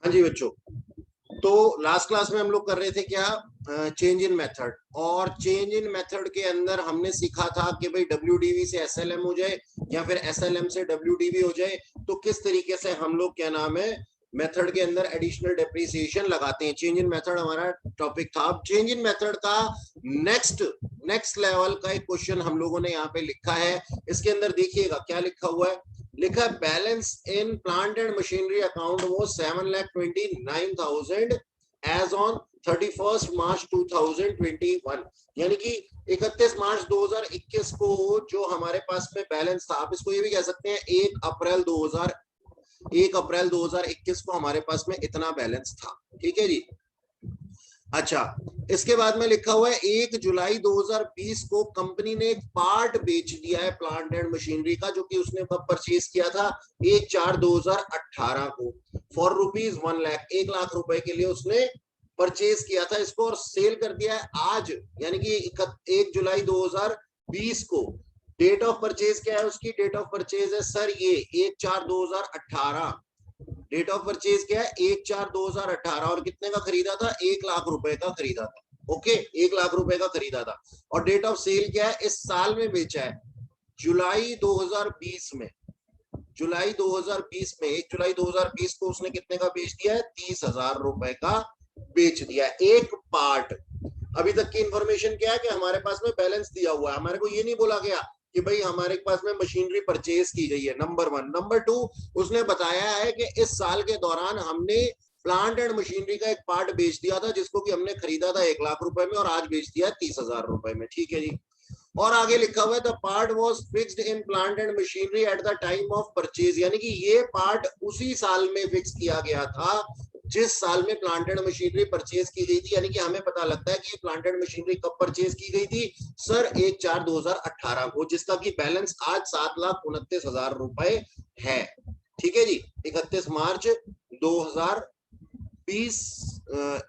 हाँ जी बच्चों, तो लास्ट क्लास में हम लोग कर रहे थे क्या, चेंज इन मेथड। और चेंज इन मेथड के अंदर हमने सीखा था कि भाई डब्ल्यूडीवी से एसएलएम हो जाए या फिर एसएलएम से डब्ल्यूडीवी हो जाए, तो किस तरीके से हम लोग क्या नाम है मेथड के अंदर एडिशनल डेप्रिसिएशन लगाते हैं। चेंज इन मेथड हमारा टॉपिक था। अब चेंज इन मेथड का नेक्स्ट नेक्स्ट लेवल का एक क्वेश्चन हम लोगों ने यहाँ पे लिखा है। इसके अंदर देखिएगा क्या लिखा हुआ है। लिखा है balance in plant and machinery account वो 7,29,000 एज ऑन 31 मार्च 2021, यानी कि 31 मार्च 2021 को जो हमारे पास में बैलेंस था, आप इसको ये भी कह सकते हैं 1 अप्रैल 2021 को हमारे पास में इतना बैलेंस था। ठीक है जी। अच्छा, इसके बाद में लिखा हुआ है 1 जुलाई 2020 को कंपनी ने एक पार्ट बेच दिया है प्लांट एंड मशीनरी का, जो कि उसने कब परचेज किया था, 1/4/2018 को फॉर ₹1,00,000, 1,00,000 रुपए के लिए उसने परचेज किया था इसको और सेल कर दिया है आज, यानी कि 1 जुलाई 2020 को। डेट ऑफ परचेज क्या है उसकी? डेट ऑफ परचेज है सर ये 1/4/2018। डेट ऑफ परचेज क्या है? 1/4/2018। और कितने का खरीदा था? 1,00,000 रुपए का खरीदा था। ओके, 1,00,000 रुपए का खरीदा था। और डेट ऑफ सेल क्या है? इस साल में बेचा है जुलाई 2020 में। जुलाई 2020 में 1 जुलाई 2020 को उसने कितने का बेच दिया है? 30,000 रुपए का बेच दिया है एक पार्ट। अभी तक की इंफॉर्मेशन क्या है कि हमारे पास में बैलेंस दिया हुआ है, हमारे को ये नहीं बोला गया कि भाई हमारे पास में मशीनरी परचेज की गई है, नंबर 1। नंबर 2, उसने बताया है कि इस साल के दौरान हमने प्लांट एंड मशीनरी का एक पार्ट बेच दिया था, जिसको कि हमने खरीदा था 1,00,000 रुपए में और आज बेच दिया 30,000 रुपए में। ठीक है जी। और आगे लिखा हुआ है the part was fixed in plant and machinery at the time of purchase, यानी कि ये पार्ट उसी साल में फिक्स किया गया था जिस साल में प्लांट एंड मशीनरी परचेज की गई थी। यानी कि हमें पता लगता है कि प्लांट एंड मशीनरी कब परचेज की गई थी सर? 1/4/2018 को, जिसका की बैलेंस आज 7,29,000 रुपए है। ठीक है जी। 31 मार्च 2020,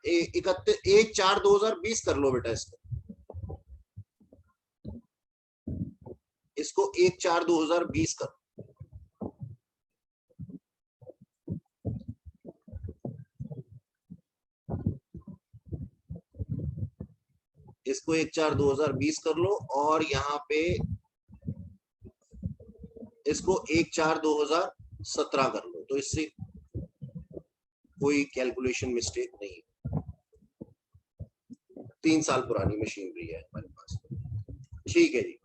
1/4/2020 कर लो बेटा इसको। इसको 1/4/2020 कर। इसको 1/4/2020 कर लो और यहाँ पे इसको 1/4/2017 कर लो, तो इससे कोई कैलकुलेशन मिस्टेक नहीं है। 3 साल पुरानी मशीनरी है हमारे पास। ठीक है जी।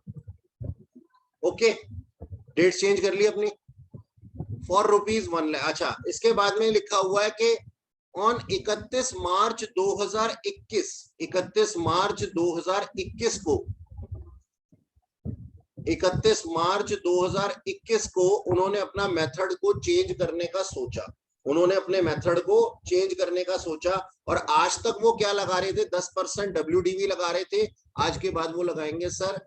ओके, डेट चेंज कर ली अपनी फॉर ₹1,00,000। अच्छा, इसके बाद में लिखा हुआ है कि ऑन 31 मार्च 2021, 31 मार्च 2021 को 31 मार्च 2021 को उन्होंने अपना मेथड को चेंज करने का सोचा। उन्होंने अपने मेथड को चेंज करने का सोचा और आज तक वो क्या लगा रहे थे? 10% डब्ल्यूडीवी लगा रहे थे। आज के बाद वो लगाएंगे सर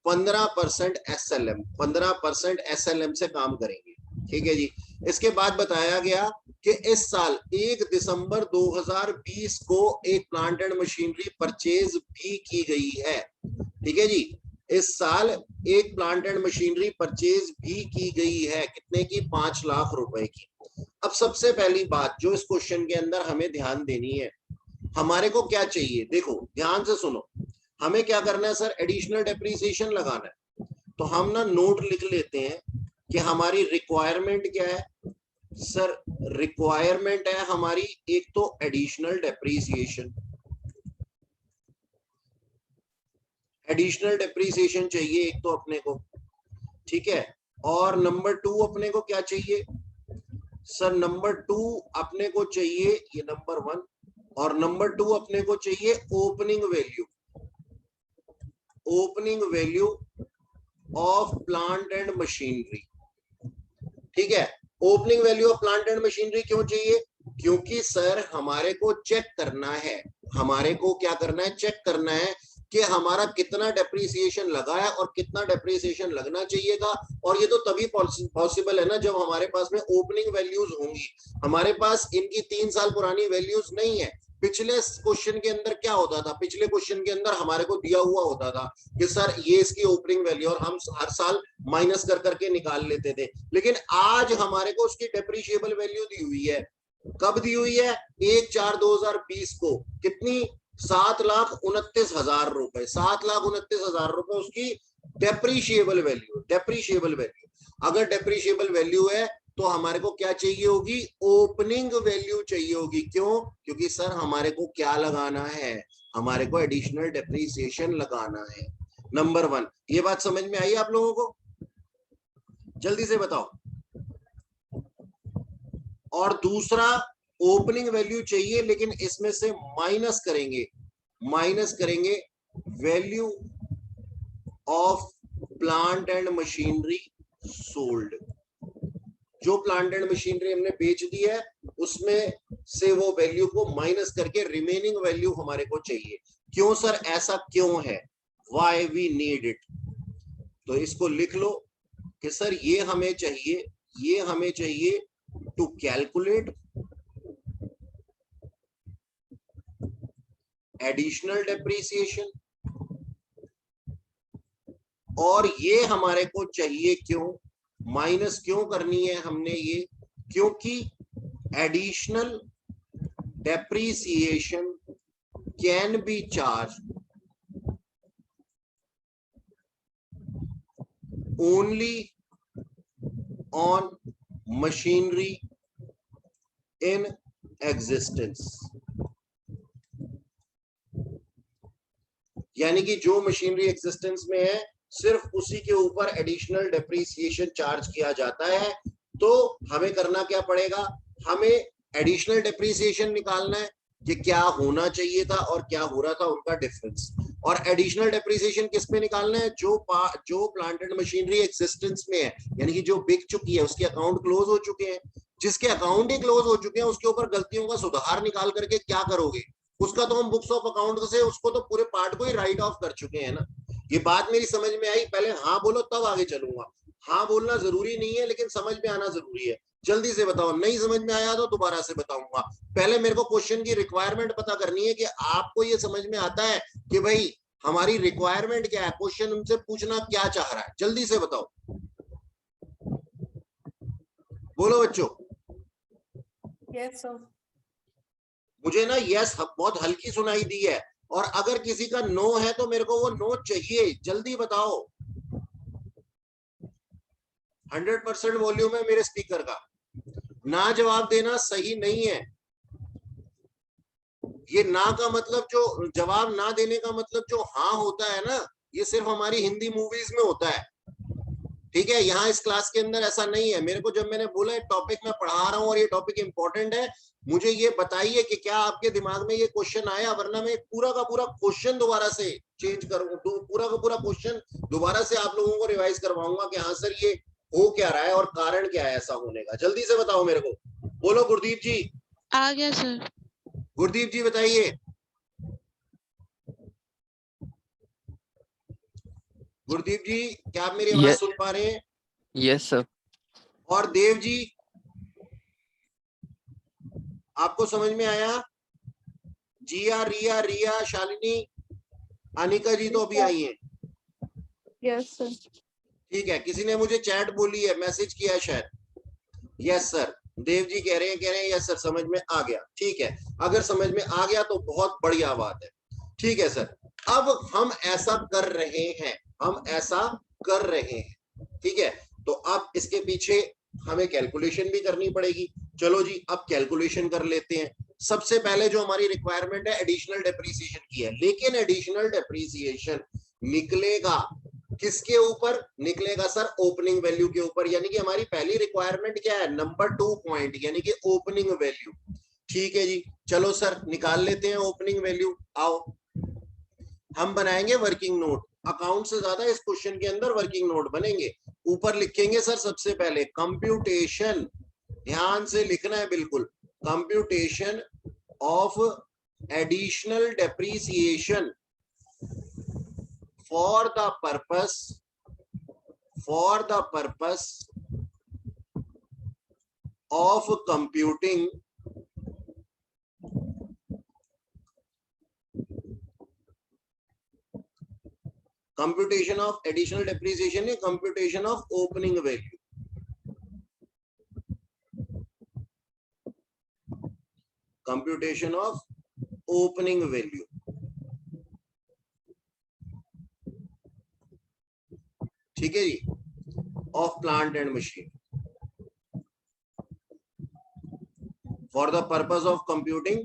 15% एसएलएम। 15% एसएलएम से काम करेंगे। ठीक है जी। इसके बाद बताया गया कि इस साल 1 दिसंबर 2020 को एक प्लांट एंड मशीनरी परचेज भी की गई है। ठीक है जी। इस साल एक प्लांट एंड मशीनरी परचेज भी की गई है। कितने की? 5,00,000 रुपए की। अब सबसे पहली बात जो इस क्वेश्चन के अंदर हमें ध्यान देनी है, हमारे को क्या चाहिए? देखो ध्यान से सुनो, हमें क्या करना है सर? एडिशनल डेप्रिसिएशन लगाना है। तो हम ना नोट लिख लेते हैं कि हमारी रिक्वायरमेंट क्या है सर? रिक्वायरमेंट है हमारी एक तो एडिशनल डेप्रिसिएशन, एडिशनल डेप्रिसिएशन चाहिए एक तो अपने को। ठीक है। और नंबर 2 अपने को क्या चाहिए सर? नंबर 2 अपने को चाहिए ये नंबर 1, और नंबर 2 अपने को चाहिए opening value, opening value of plant and machinery. ठीक है। Opening value of plant and machinery क्यों चाहिए? क्योंकि सर हमारे को चेक करना है, हमारे को क्या करना है? चेक करना है कि हमारा कितना डेप्रिसिएशन लगा है और कितना डेप्रिसिएशन लगना चाहिए था। और ये तो तभी पॉसिबल है ना जब हमारे पास में ओपनिंग वैल्यूज होंगी। हमारे पास इनकी 3 साल पुरानी वैल्यूज नहीं है। पिछले क्वेश्चन के अंदर क्या होता था? पिछले क्वेश्चन के अंदर हमारे को दिया हुआ होता था कि सर ये इसकी ओपनिंग वैल्यू, और हम हर साल माइनस कर करके निकाल लेते थे। लेकिन आज हमारे को उसकी डेप्रिशिएबल वैल्यू दी हुई है। कब दी हुई है? 1/4/2020 को। कितनी? 7,29,000 रुपए। 7,29,000 रुपए उसकी डेप्रीशिएबल वैल्यू। डेप्रीशिएबल वैल्यू, अगर डेप्रीशिएबल वैल्यू है तो हमारे को क्या चाहिए होगी? ओपनिंग वैल्यू चाहिए होगी। क्यों? क्योंकि सर हमारे को क्या लगाना है? हमारे को एडिशनल डेप्रीसिएशन लगाना है। नंबर 1, ये बात समझ में आई आप लोगों को? जल्दी से बताओ। और दूसरा, ओपनिंग वैल्यू चाहिए, लेकिन इसमें से माइनस करेंगे value of plant and machinery sold. जो प्लांट एंड मशीनरी हमने बेच दी है उसमें से वो वैल्यू को माइनस करके रिमेनिंग वैल्यू हमारे को चाहिए। क्यों सर? ऐसा क्यों है? Why we need it? तो इसको लिख लो कि सर ये हमें चाहिए टू कैलकुलेट एडिशनल डेप्रीसिएशन। और ये हमारे को चाहिए क्यों? माइनस क्यों करनी है हमने ये? क्योंकि additional depreciation can be charge only on machinery in existence. यानी कि जो मशीनरी एग्जिस्टेंस में है सिर्फ उसी के ऊपर एडिशनल डेप्रीसिएशन चार्ज किया जाता है। तो हमें करना क्या पड़ेगा? हमें एडिशनल डेप्रीसिएशन निकालना है कि क्या होना चाहिए था और क्या हो रहा था, उनका डिफरेंस। और एडिशनल डेप्रीसिएशन किस पे निकालना है? जो प्लांट एंड मशीनरी एग्जिस्टेंस में है, यानी कि जो बिक चुकी है, उसके अकाउंट क्लोज हो चुके हैं। जिसके अकाउंट ही क्लोज हो चुके हैं उसके ऊपर गलतियों का सुधार निकाल करके क्या करोगे? उसका तो हम बुक्स ऑफ अकाउंट से उसको तो पूरे पार्ट को ही राइट ऑफ कर चुके हैं ना। ये बात मेरी समझ में आई? पहले हाँ बोलो तब आगे चलूंगा। हाँ बोलना जरूरी नहीं है, लेकिन समझ में आना जरूरी है। जल्दी से बताओ, नहीं समझ में आया तो दोबारा से बताऊंगा। पहले मेरे को क्वेश्चन की रिक्वायरमेंट पता करनी है कि आपको ये समझ में आता है कि भाई हमारी रिक्वायरमेंट क्या है, क्वेश्चन उनसे पूछना क्या चाह रहा है। जल्दी से बताओ, बोलो बच्चों। Yes sir. मुझे ना यस बहुत हल्की सुनाई दी है, और अगर किसी का नो है तो मेरे को वो नो चाहिए। जल्दी बताओ। 100% वॉल्यूम है मेरे स्पीकर का। ना जवाब देना सही नहीं है। ये ना का मतलब, जो जवाब ना देने का मतलब जो हाँ होता है ना, ये सिर्फ हमारी हिंदी मूवीज में होता है। ठीक है, यहाँ इस क्लास के अंदर ऐसा नहीं है। मेरे को जब मैंने बोला टॉपिक मैं पढ़ा रहा हूँ और ये टॉपिक इंपॉर्टेंट है, मुझे ये बताइए कि क्या आपके दिमाग में ये क्वेश्चन आया, वरना मैं पूरा का पूरा क्वेश्चन दोबारा से चेंज करूंगा। पूरा का पूरा क्वेश्चन दोबारा से आप लोगों को रिवाइज करवाऊंगा कि हाँ सर ये हो क्या रहा है और कारण क्या है ऐसा होने का। जल्दी से बताओ मेरे को। बोलो गुरदीप जी। आ गया सर। गुरदीप जी बताइए। गुरदीप जी, क्या आप मेरी आवाज सुन पा रहे हैं? Yes sir. और देव जी, आपको समझ में आया? जिया, रिया, रिया, शालिनी, अनिका जी तो अभी आई हैं। Yes sir. ठीक है, किसी ने मुझे चैट बोली है, मैसेज किया है शायद। यस सर, देव जी कह रहे हैं यस सर समझ में आ गया। ठीक है, अगर समझ में आ गया तो बहुत बढ़िया बात है। ठीक है सर, अब हम ऐसा कर रहे हैं। ठीक है, तो अब इसके पीछे हमें कैलकुलेशन भी करनी पड़ेगी। चलो जी, अब कैलकुलेशन कर लेते हैं। सबसे पहले जो हमारी रिक्वायरमेंट है एडिशनल डेप्रीसिएशन की है, लेकिन एडिशनल डेप्रीसिएशन निकलेगा किसके ऊपर? निकलेगा सर ओपनिंग वैल्यू के ऊपर। यानी कि हमारी पहली रिक्वायरमेंट क्या है? नंबर 2 पॉइंट, यानी कि ओपनिंग वैल्यू। ठीक है जी, चलो सर निकाल लेते हैं ओपनिंग वैल्यू। आओ हम बनाएंगे वर्किंग नोट। अकाउंट से ज्यादा इस क्वेश्चन के अंदर वर्किंग नोट बनेंगे। ऊपर लिखेंगे सर सबसे पहले कंप्यूटेशन, ध्यान से लिखना है बिल्कुल, computation of additional depreciation for the purpose of computing computation of additional depreciation है computation of opening value। Computation of opening value, ठीक है जी, of plant and machine for the purpose of computing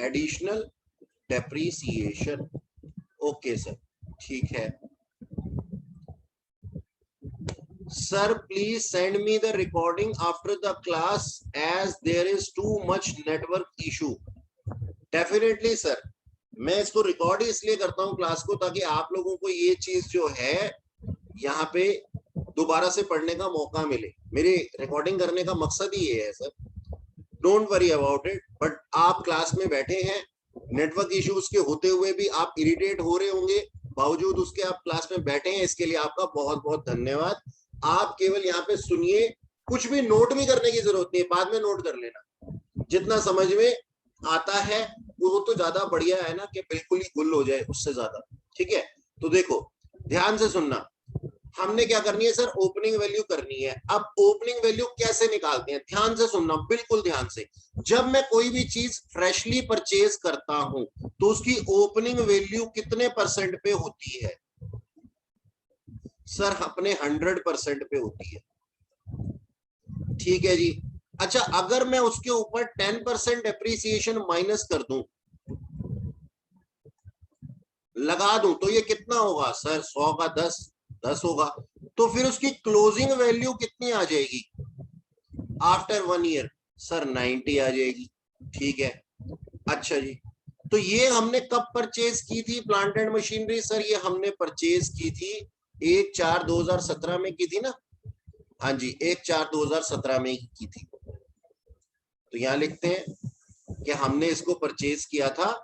additional depreciation. Okay sir, ठीक है sir, please send me the recording after the class as there is too much network issue. Definitely sir, मैं इसको record ही इसलिए करता हूँ class को, ताकि आप लोगों को ये चीज जो है यहाँ पे दोबारा से पढ़ने का मौका मिले। मेरी रिकॉर्डिंग करने का मकसद ही ये है sir, don't worry about it. But आप क्लास में बैठे हैं, नेटवर्क इश्यूज के होते हुए भी आप इरिटेट हो रहे होंगे, बावजूद उसके आप क्लास में बैठे हैं, इसके लिए आपका बहुत बहुत धन्यवाद। आप केवल यहाँ पे सुनिए, कुछ भी नोट भी करने की जरूरत नहीं है, बाद में नोट कर लेना। जितना समझ में आता है वो तो ज्यादा बढ़िया है ना, कि बिल्कुल ही गुल हो जाए उससे ज्यादा, ठीक है। तो देखो ध्यान से सुनना, हमने क्या करनी है सर, ओपनिंग वैल्यू करनी है। अब ओपनिंग वैल्यू कैसे निकालते हैं, ध्यान से सुनना, बिल्कुल ध्यान से। जब मैं कोई भी चीज फ्रेशली परचेज करता हूं तो उसकी ओपनिंग वैल्यू कितने परसेंट पे होती है सर? अपने 100% पे होती है, ठीक है जी। अच्छा, अगर मैं उसके ऊपर 10% डेप्रीसिएशन माइनस कर दूं, लगा दूं, तो ये कितना होगा सर? 100 का 10 होगा। तो फिर उसकी क्लोजिंग वैल्यू कितनी आ जाएगी आफ्टर 1 ईयर? सर 90 आ जाएगी, ठीक है। अच्छा जी, तो ये हमने कब परचेज की थी प्लांट एंड मशीनरी? सर ये हमने परचेज की थी 1/4/2017 में की थी ना? हाँ जी, 1/4/2017 में की थी। तो यहां लिखते हैं कि हमने इसको परचेज किया था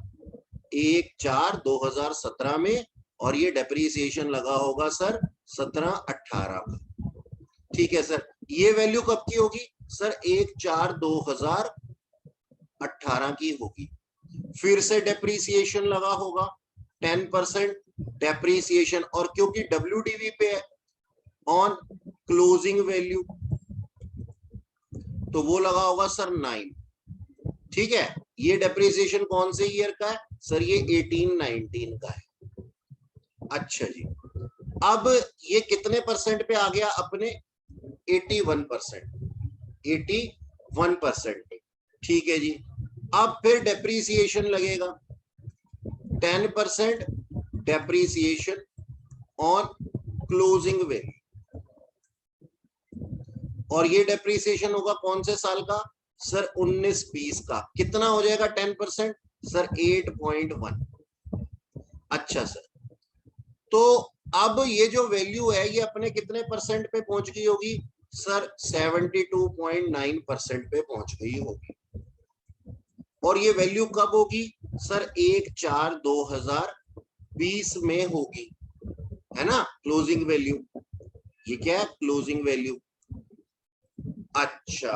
1/4/2017 में, और ये डेप्रीसिएशन लगा होगा सर 17-18 में, ठीक है सर। ये वैल्यू कब की होगी सर? 1/4/2018 की होगी। फिर से डेप्रीसिएशन लगा होगा 10% डेप्रीसिएशन, और क्योंकि WDV पे है ऑन क्लोजिंग वैल्यू, तो वो लगा होगा सर 9, ठीक है। ये डेप्रीसिएशन कौन से ईयर का है सर? ये 18-19 का है। अच्छा जी, अब ये कितने परसेंट पे आ गया अपने? 81%, 81%, ठीक है जी। अब फिर डेप्रीसिएशन लगेगा 10% डेप्रीसिएशन ऑन क्लोजिंग वैल्यू, और ये डेप्रीसिएशन होगा कौन से साल का सर? 19-20 का। कितना हो जाएगा 10% सर? 8.1। अच्छा सर, तो अब ये जो वैल्यू है ये अपने कितने परसेंट पे पहुंच गई होगी सर? 72.9% पे पहुंच गई होगी। और ये वैल्यू कब होगी सर? 1/4/2020 में होगी, है ना, क्लोजिंग वैल्यू। ये क्या है? Closing value. अच्छा,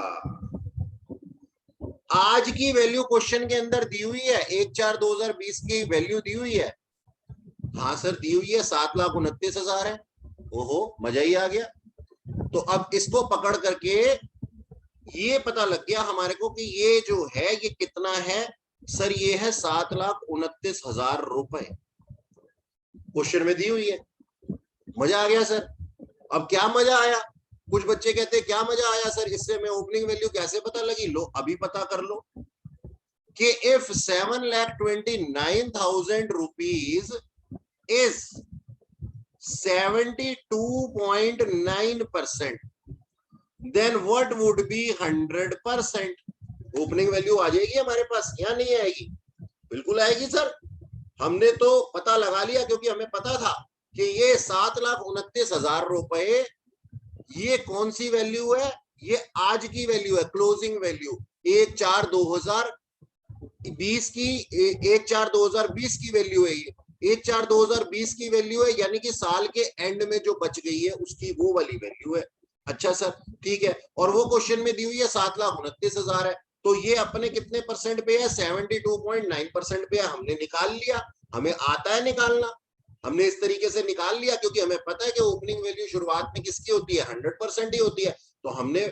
आज की वैल्यू क्वेश्चन के अंदर दी हुई है, 1/4/2020 की वैल्यू दी हुई है। हाँ सर दी हुई है, 7,29,000 है। ओहो, मजा ही आ गया। तो अब इसको पकड़ करके ये पता लग गया हमारे को कि ये जो है ये कितना है सर? ये है 7,29,000 रुपए, क्वेश्चन में दी हुई है। मजा आ गया सर। अब क्या मजा आया? कुछ बच्चे कहते हैं क्या मजा आया सर, इससे मैं ओपनिंग वैल्यू कैसे पता लगी? लो अभी पता कर लो कि if 7,29,000 rupees is 72.9%, then what would be 100%? Opening value आ जाएगी हमारे पास या नहीं आएगी? बिल्कुल आएगी सर। हमने तो पता लगा लिया, क्योंकि हमें पता था कि ये 7,29,000 रुपए, ये कौन सी वैल्यू है? ये आज की वैल्यू है, क्लोजिंग वैल्यू 1/4/2020 की, 1/4/2020 की वैल्यू है ये। 1/4/2020 की वैल्यू है, यानी कि साल के एंड में जो बच गई है उसकी वो वाली वैल्यू है। अच्छा सर, ठीक है। और वो क्वेश्चन में दी हुई है 7,29,000 है, तो ये अपने कितने परसेंट पे है? 72.9% पे है। हमने निकाल लिया, हमें आता है निकालना, हमने इस तरीके से निकाल लिया, क्योंकि हमें पता है कि ओपनिंग वैल्यू शुरुआत में किसकी होती है? 100% ही होती है। तो हमने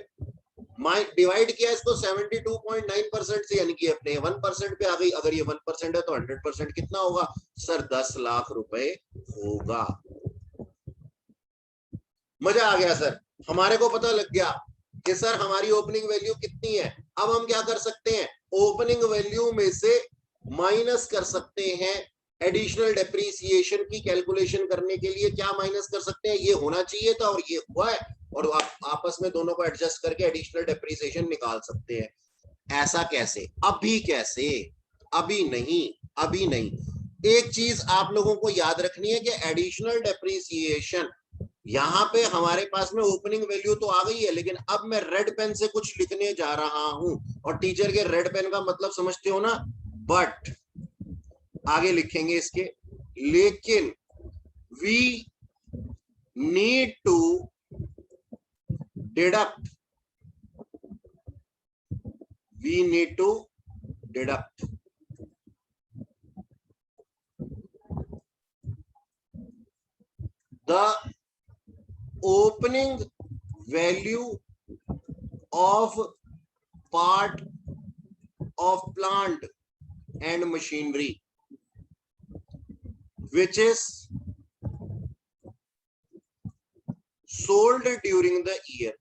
डिवाइड किया इसको 72.9% से, यानी कि अपने 1% पे आ गई। अगर ये 1% है तो 100% कितना होगा सर? 10 लाख रुपए होगा। मजा आ गया सर, हमारे को पता लग गया कि सर हमारी ओपनिंग वैल्यू कितनी है। अब हम क्या कर सकते हैं, ओपनिंग वैल्यू में से माइनस कर सकते हैं। एडिशनल डेप्रीसिएशन की कैलकुलेशन करने के लिए क्या माइनस कर सकते हैं, ये होना चाहिए था और ये हुआ है, और आप आपस में दोनों को एडजस्ट करके एडिशनल डेप्रीसिएशन निकाल सकते हैं। ऐसा कैसे? अभी कैसे? अभी नहीं, अभी नहीं। एक चीज आप लोगों को याद रखनी है कि एडिशनल डेप्रीसिएशन, यहां पे हमारे पास में ओपनिंग वैल्यू तो आ गई है, लेकिन अब मैं रेड पेन से कुछ लिखने जा रहा हूं, और टीचर के रेड पेन का मतलब समझते हो ना, बट आगे लिखेंगे इसके, लेकिन we need to deduct, we need to deduct the opening value of part of plant and machinery which is sold during the year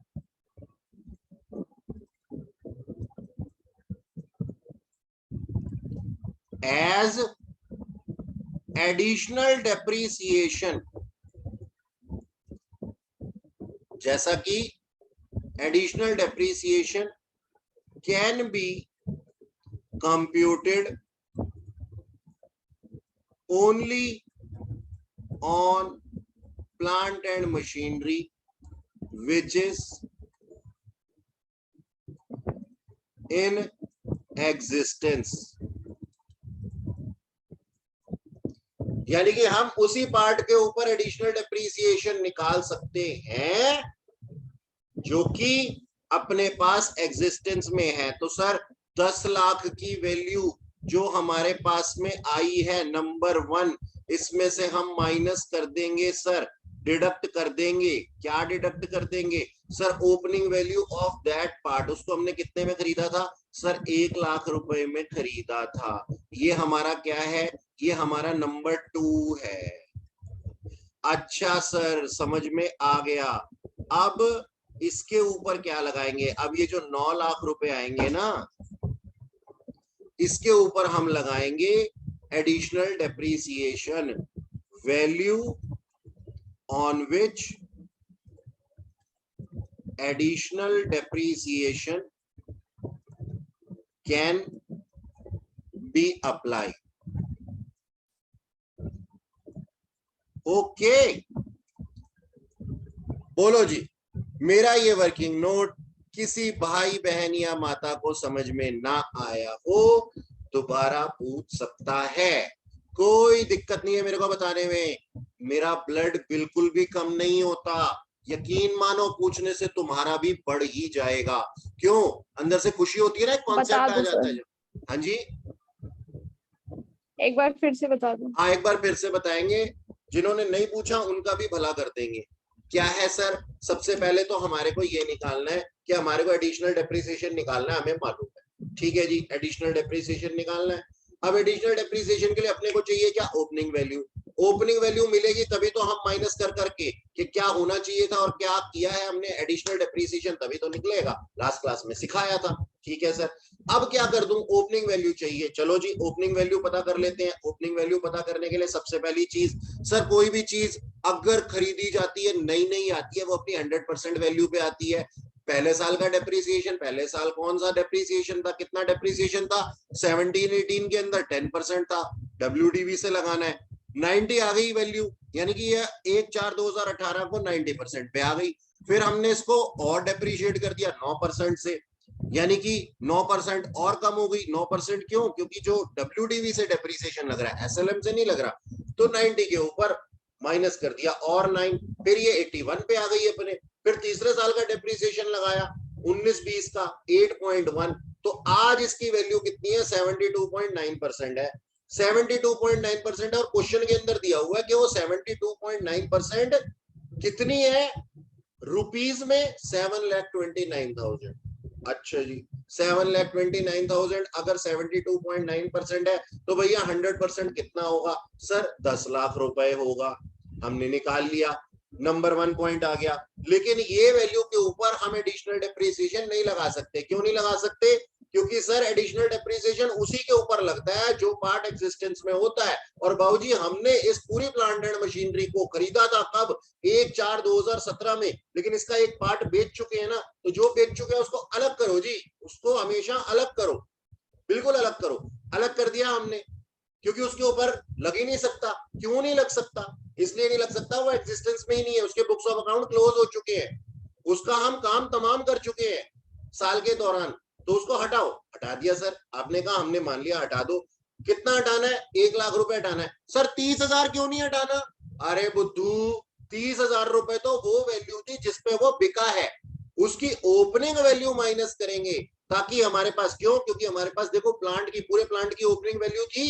as additional depreciation, जैसा कि additional depreciation can be computed only on plant and machinery which is in existence. यानी कि हम उसी part के ऊपर additional depreciation निकाल सकते हैं जो कि अपने पास एग्जिस्टेंस में है। तो सर 10 लाख की वैल्यू जो हमारे पास में आई है नंबर 1, इसमें से हम माइनस कर देंगे सर, डिडक्ट कर देंगे। क्या डिडक्ट कर देंगे sir? Opening value of that part. उसको हमने कितने में खरीदा था सर? 1 लाख रुपए में खरीदा था। ये हमारा क्या है? ये हमारा नंबर 2 है। अच्छा सर, समझ में आ गया। अब इसके ऊपर क्या लगाएंगे? अब ये जो 9 लाख रुपए आएंगे ना, इसके ऊपर हम लगाएंगे additional depreciation value on which additional depreciation can be apply. Okay, बोलो जी। मेरा ये वर्किंग नोट किसी भाई बहन या माता को समझ में ना आया हो दोबारा पूछ सकता है, कोई दिक्कत नहीं है मेरे को बताने में। मेरा ब्लड बिल्कुल भी कम नहीं होता, यकीन मानो, पूछने से तुम्हारा भी बढ़ ही जाएगा। क्यों? अंदर से खुशी होती है ना, कॉन्सेप्ट आ जाता है। हाँ जी, एक बार फिर से बता दो। हाँ, एक बार फिर से बताएंगे, जिन्होंने नहीं पूछा उनका भी भला कर देंगे। क्या है सर? सबसे पहले तो हमारे को ये निकालना है कि हमारे को एडिशनल डेप्रीसिएशन निकालना है, हमें मालूम है, ठीक है जी, एडिशनल डेप्रीसिएशन निकालना है। अब एडिशनल डेप्रीसिएशन के लिए अपने को चाहिए क्या? Opening value. ओपनिंग वैल्यू मिलेगी तभी तो हम माइनस कर करके कि क्या होना चाहिए था और क्या किया है हमने एडिशनल डेप्रीसिएशन, तभी तो निकलेगा। लास्ट क्लास में सिखाया था, ठीक है सर। अब क्या कर दूं? ओपनिंग वैल्यू चाहिए। चलो जी, ओपनिंग वैल्यू पता कर लेते हैं। ओपनिंग वैल्यू पता करने के लिए सबसे पहली चीज सर, कोई भी चीज अगर खरीदी जाती है, नई नई आती है, वो अपनी 100% वैल्यू पे आती है। पहले साल का डेप्रीसिएशन, पहले साल कौन सा डेप्रीसिएशन था, कितना डेप्रीसिएशन था? 17-18 के अंदर 10% था, WDV से लगाना है। 90 आ गई वैल्यू, यानी कि ये 1/4/2018 को 90% पे आ गई। फिर हमने इसको और डेप्रीशिएट कर दिया 9% से, यानी कि 9% और कम हो गई। 9% क्यों? क्योंकि जो WDV से डेप्रीसिएशन लग रहा है, SLM से नहीं लग रहा। तो 90 के ऊपर माइनस कर दिया और 9, फिर ये 81 पे आ गई अपने। फिर तीसरे साल का डेप्रीसिएशन लगाया 19-20 का 8.1, तो आज इसकी वैल्यू कितनी है? 72.9% है। 72.9% और क्वेश्चन के अंदर दिया हुआ है कि वो 72.9% कितनी है रुपीज में? 7,29,000। अच्छा जी, 7,29,000 अगर 72.9% है तो भैया 100% कितना होगा सर? 10 लाख रुपए होगा। हमने निकाल लिया, नंबर 1 पॉइंट आ गया। लेकिन ये वैल्यू के ऊपर हम एडिशनल डेप्रिसिएशन नहीं लगा सकते। क्यों नहीं लगा सकते? क्योंकि सर एडिशनल डेप्रिसिएशन उसी के ऊपर लगता है जो पार्ट एग्जिस्टेंस में होता है। और बाबूजी हमने इस पूरी प्लांट एंड मशीनरी को खरीदा था कब? 1/4/2017 में। लेकिन इसका एक पार्ट बेच चुके हैं ना, तो जो बेच चुके हैं उसको अलग करो जी, उसको हमेशा अलग करो, बिल्कुल अलग करो। अलग कर दिया हमने, क्योंकि उसके ऊपर लग ही नहीं सकता। क्यों नहीं लग सकता? इसलिए नहीं लग सकता, वो एग्जिस्टेंस में ही नहीं है, उसके बुक्स ऑफ अकाउंट क्लोज हो चुके हैं, उसका हम काम तमाम कर चुके हैं साल के दौरान। तो उसको हटाओ। हटा दिया सर, आपने कहा, हमने मान लिया हटा दो। कितना हटाना है? 1 लाख रुपए हटाना है। सर 30,000 क्यों नहीं हटाना? अरे बुद्धू, 30,000 रुपए तो वो वैल्यू थी जिसपे वो बिका है, उसकी ओपनिंग वैल्यू माइनस करेंगे। ताकि हमारे पास, क्यों? क्योंकि हमारे पास देखो प्लांट की, पूरे प्लांट की ओपनिंग वैल्यू थी,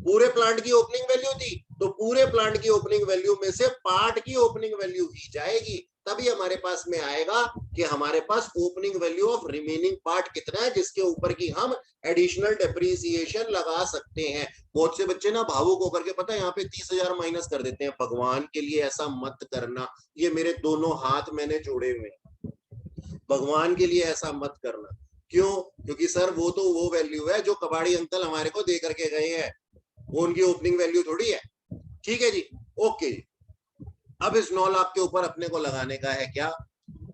पूरे प्लांट की ओपनिंग वैल्यू थी। तो पूरे प्लांट की ओपनिंग वैल्यू में से पार्ट की ओपनिंग वैल्यू ही जाएगी, तभी हमारे पास में आएगा कि हमारे पास opening value of remaining part कितना है, जिसके ऊपर की हम एडिशनल डेप्रिसिएशन लगा सकते हैं। बहुत से बच्चे ना भावुक होकर के, पता है, यहाँ पे 30,000 माइनस कर देते हैं। भगवान के लिए ऐसा मत करना। ये मेरे दोनों हाथ मैंने जोड़े हुए, भगवान के लिए ऐसा मत करना। क्यों? क्योंकि सर वो तो वो वैल्यू है जो कबाड़ी अंकल हमारे को दे करके गए हैं, वो उनकी ओपनिंग वैल्यू थोड़ी है। ठीक है जी, ओके जी। अब इस 9 लाख के ऊपर अपने को लगाने का है क्या?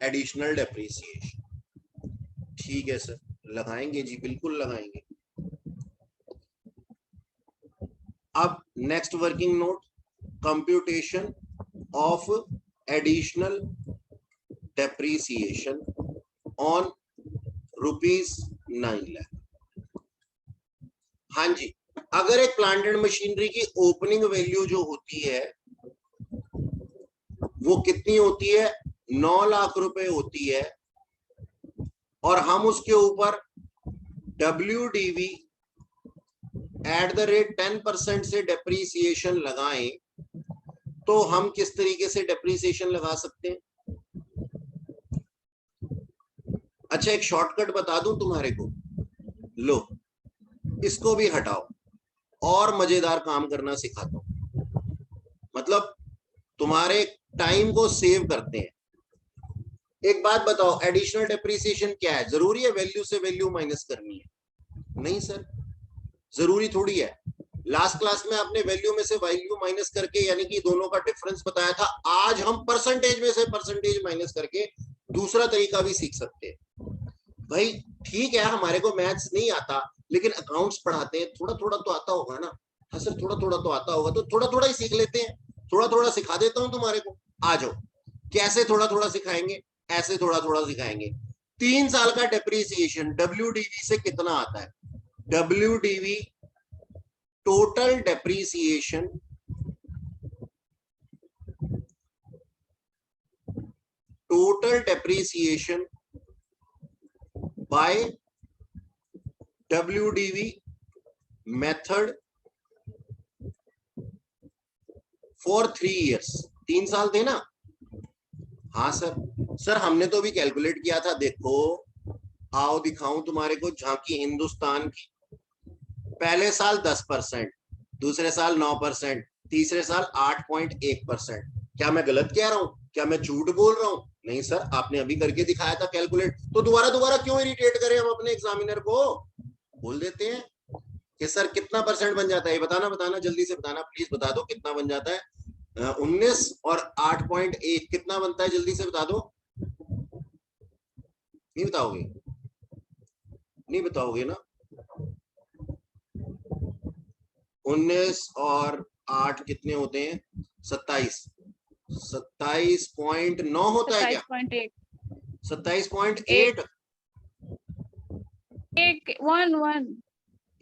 Additional depreciation. ठीक है सर, लगाएंगे जी, बिल्कुल लगाएंगे। अब next working note, computation of additional depreciation on ₹9 lakh. हाँ जी, अगर एक प्लांट एंड मशीनरी की ओपनिंग वैल्यू जो होती है वो कितनी होती है? 9 लाख रुपए होती है, और हम उसके ऊपर WDV @10% से डेप्रीसिएशन लगाएं, तो हम किस तरीके से डेप्रीसिएशन लगा सकते हैं? अच्छा, एक शॉर्टकट बता दूं तुम्हारे को, लो इसको भी हटाओ और मजेदार काम करना सिखाता हूं। मतलब तुम्हारे टाइम को सेव करते हैं। एक बात बताओ, एडिशनल डेप्रिसिएशन क्या है? जरूरी है वैल्यू से वैल्यू माइनस करनी है? नहीं सर, जरूरी थोड़ी है। लास्ट क्लास में आपने वैल्यू में से वैल्यू माइनस करके, यानी कि दोनों का डिफरेंस बताया था। आज हम परसेंटेज में से परसेंटेज माइनस करके दूसरा तरीका भी सीख सकते हैं। भाई ठीक है, हमारे को मैथ्स नहीं आता, लेकिन अकाउंट्स पढ़ाते हैं, थोड़ा थोड़ा तो आता होगा ना। हाँ सर, थोड़ा थोड़ा तो आता होगा, तो थोड़ा थोड़ा ही सीख लेते हैं। थोड़ा थोड़ा सिखा देता हूं तुम्हारे को, आ जाओ। कैसे थोड़ा थोड़ा सिखाएंगे? ऐसे थोड़ा थोड़ा सिखाएंगे। 3 साल का डेप्रीसिएशन WDV से कितना आता है? WDV total depreciation by WDV method for 3 years. 3 साल थे ना? हाँ सर हमने तो भी कैलकुलेट किया था। देखो, आओ दिखाऊं तुम्हारे को झांकी हिंदुस्तान की। पहले साल 10%, दूसरे साल 9%, तीसरे साल 8.1%। क्या मैं गलत कह रहा हूं? क्या मैं झूठ बोल रहा हूं? नहीं सर, आपने अभी करके दिखाया था कैलकुलेट। तो दोबारा दोबारा क्यों इरिटेट करें हम अपने एग्जामिनर को? बोल देते हैं कि सर कितना परसेंट बन जाता है? बताना बताना, जल्दी से बताना, प्लीज बता दो कितना बन जाता है। 19 और 8.1 कितना बनता है? जल्दी से बता दो। नहीं बताओगे? नहीं बताओगे ना? 19 और 8 कितने होते हैं? 27। 27.9 होता है क्या? 27.8 27.8।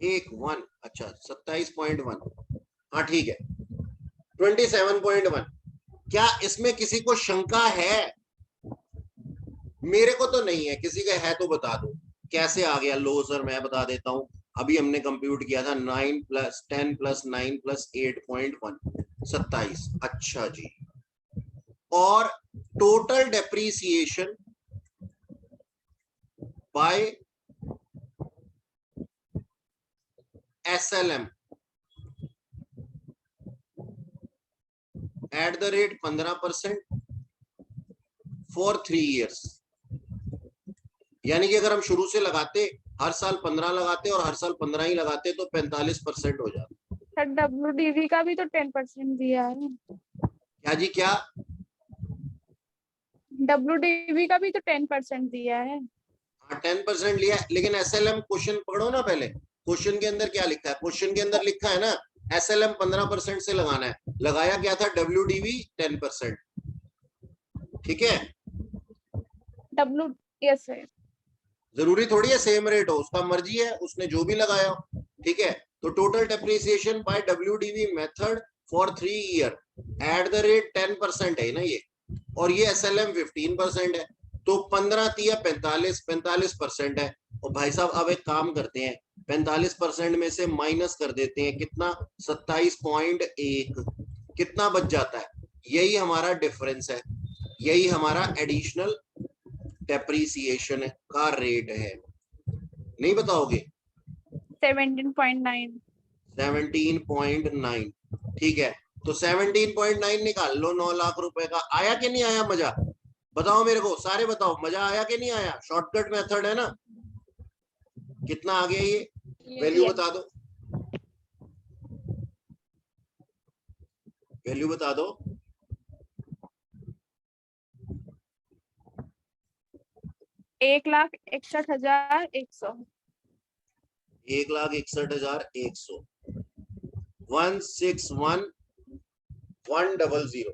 1 अच्छा, 27.1। हाँ ठीक है, 27.1। क्या इसमें किसी को शंका है? मेरे को तो नहीं है, किसी का है तो बता दो कैसे आ गया। लो सर मैं बता देता हूं। अभी हमने कंप्यूट किया था 9 + 10 + 9 + 8.1, 27। अच्छा जी, और total depreciation by SLM at the rate 15% for 3 years। यानी कि अगर हम शुरू से लगाते, हर साल 15 लगाते और हर साल 15 ही लगाते तो 45% हो जाता। सर WDV का भी तो 10% दिया है। क्या जी क्या? WDV का भी तो 10% दिया है। हाँ 10% लिया, लेकिन SLM क्वेश्चन पढ़ो ना पहले। क्वेश्चन के अंदर क्या लिखा है? क्वेश्चन के अंदर लिखा है ना SLM 15% से लगाना है, लगाया क्या था? WDV 10%। ठीक है, यस सर। जरूरी थोड़ी है सेम रेट हो, उसका मर्जी है, उसने जो भी लगाया हो। ठीक है, तो total depreciation by WDV method for 3 year at the rate 10% है ना ये, और ये SLM 15% है, तो 15 तिया 45% है। और भाई साहब अब एक काम करते हैं, 45% में से माइनस कर देते हैं, कितना? 27.1। कितना बच जाता है? यही हमारा डिफरेंस है, यही हमारा एडिशनल डेप्रिसिएशन का रेट है। नहीं बताओगे? 17.9। 17.9। ठीक है, तो 17.9 निकाल लो 9 लाख रुपए का। आया कि नहीं आया मजा? बताओ मेरे को, सारे बताओ, मजा आया कि नहीं आया? शॉर्टकट मेथड है ना। कितना आ गया ये? वैल्यू बता दो, वैल्यू बता दो। 1,61,100। 1,61,100। 161,100।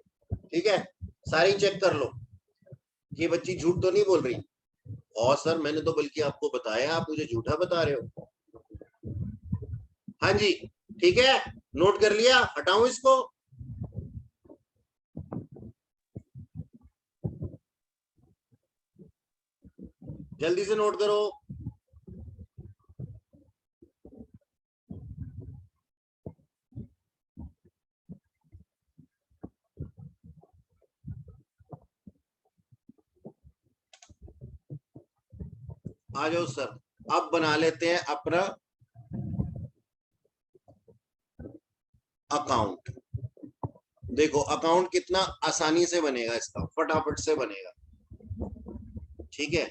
ठीक है, सारी चेक कर लो, ये बच्ची झूठ तो नहीं बोल रही। और सर मैंने तो बल्कि आपको बताया, आप मुझे झूठा बता रहे हो। हाँ जी, ठीक है, नोट कर लिया, हटाऊं इसको? जल्दी से नोट करो। आ जाओ सर, अब बना लेते हैं अपना अकाउंट। देखो अकाउंट कितना आसानी से बनेगा, इसका फटाफट से बनेगा। ठीक है,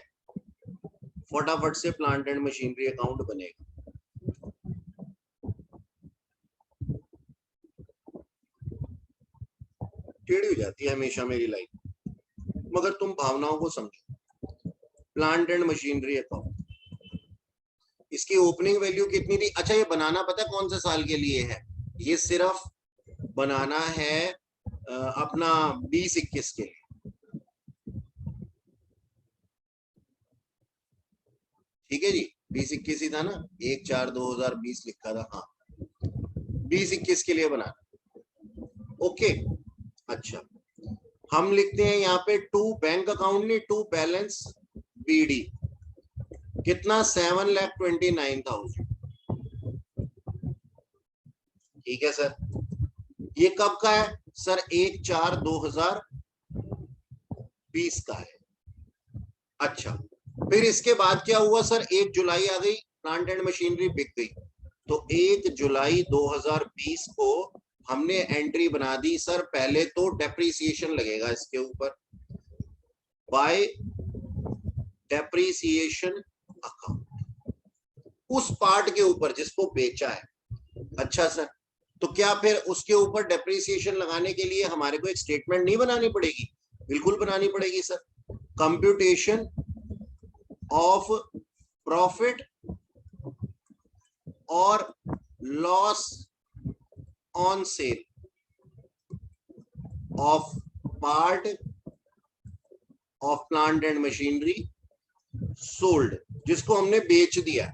फटाफट से प्लांट एंड मशीनरी अकाउंट बनेगा। टेढ़ी हो जाती है हमेशा मेरी लाइफ, मगर तुम भावनाओं को समझो। प्लांट एंड मशीनरी अकाउंट, इसकी ओपनिंग वैल्यू कितनी थी? अच्छा ये बनाना पता है कौन से साल के लिए है? ये सिर्फ बनाना है अपना 20-21 के लिए। ठीक है जी, 20-21 ही था ना, 1/4/2020 लिखा था। हाँ 20-21 के लिए बनाना। ओके, अच्छा हम लिखते हैं यहाँ पे टू बैंक अकाउंट नहीं, टू बैलेंस BD। कितना? 7,29,000। ठीक है सर, ये कब का है सर? 1/4/2020 का है। अच्छा, फिर इसके बाद क्या हुआ सर? 1 जुलाई आ गई, प्लांट एंड मशीनरी बिक गई, तो 1 जुलाई 2020 को हमने एंट्री बना दी सर। पहले तो डेप्रिसिएशन लगेगा इसके ऊपर, बाय डेप्रिसिएशन अकाउंट, उस पार्ट के ऊपर जिसको बेचा है। अच्छा सर, तो क्या फिर उसके ऊपर डेप्रिसिएशन लगाने के लिए हमारे को एक स्टेटमेंट नहीं बनानी पड़ेगी? बिल्कुल बनानी पड़ेगी सर। कंप्यूटेशन ऑफ प्रॉफिट और loss on sale of part of plant and machinery sold, जिसको हमने बेच दिया।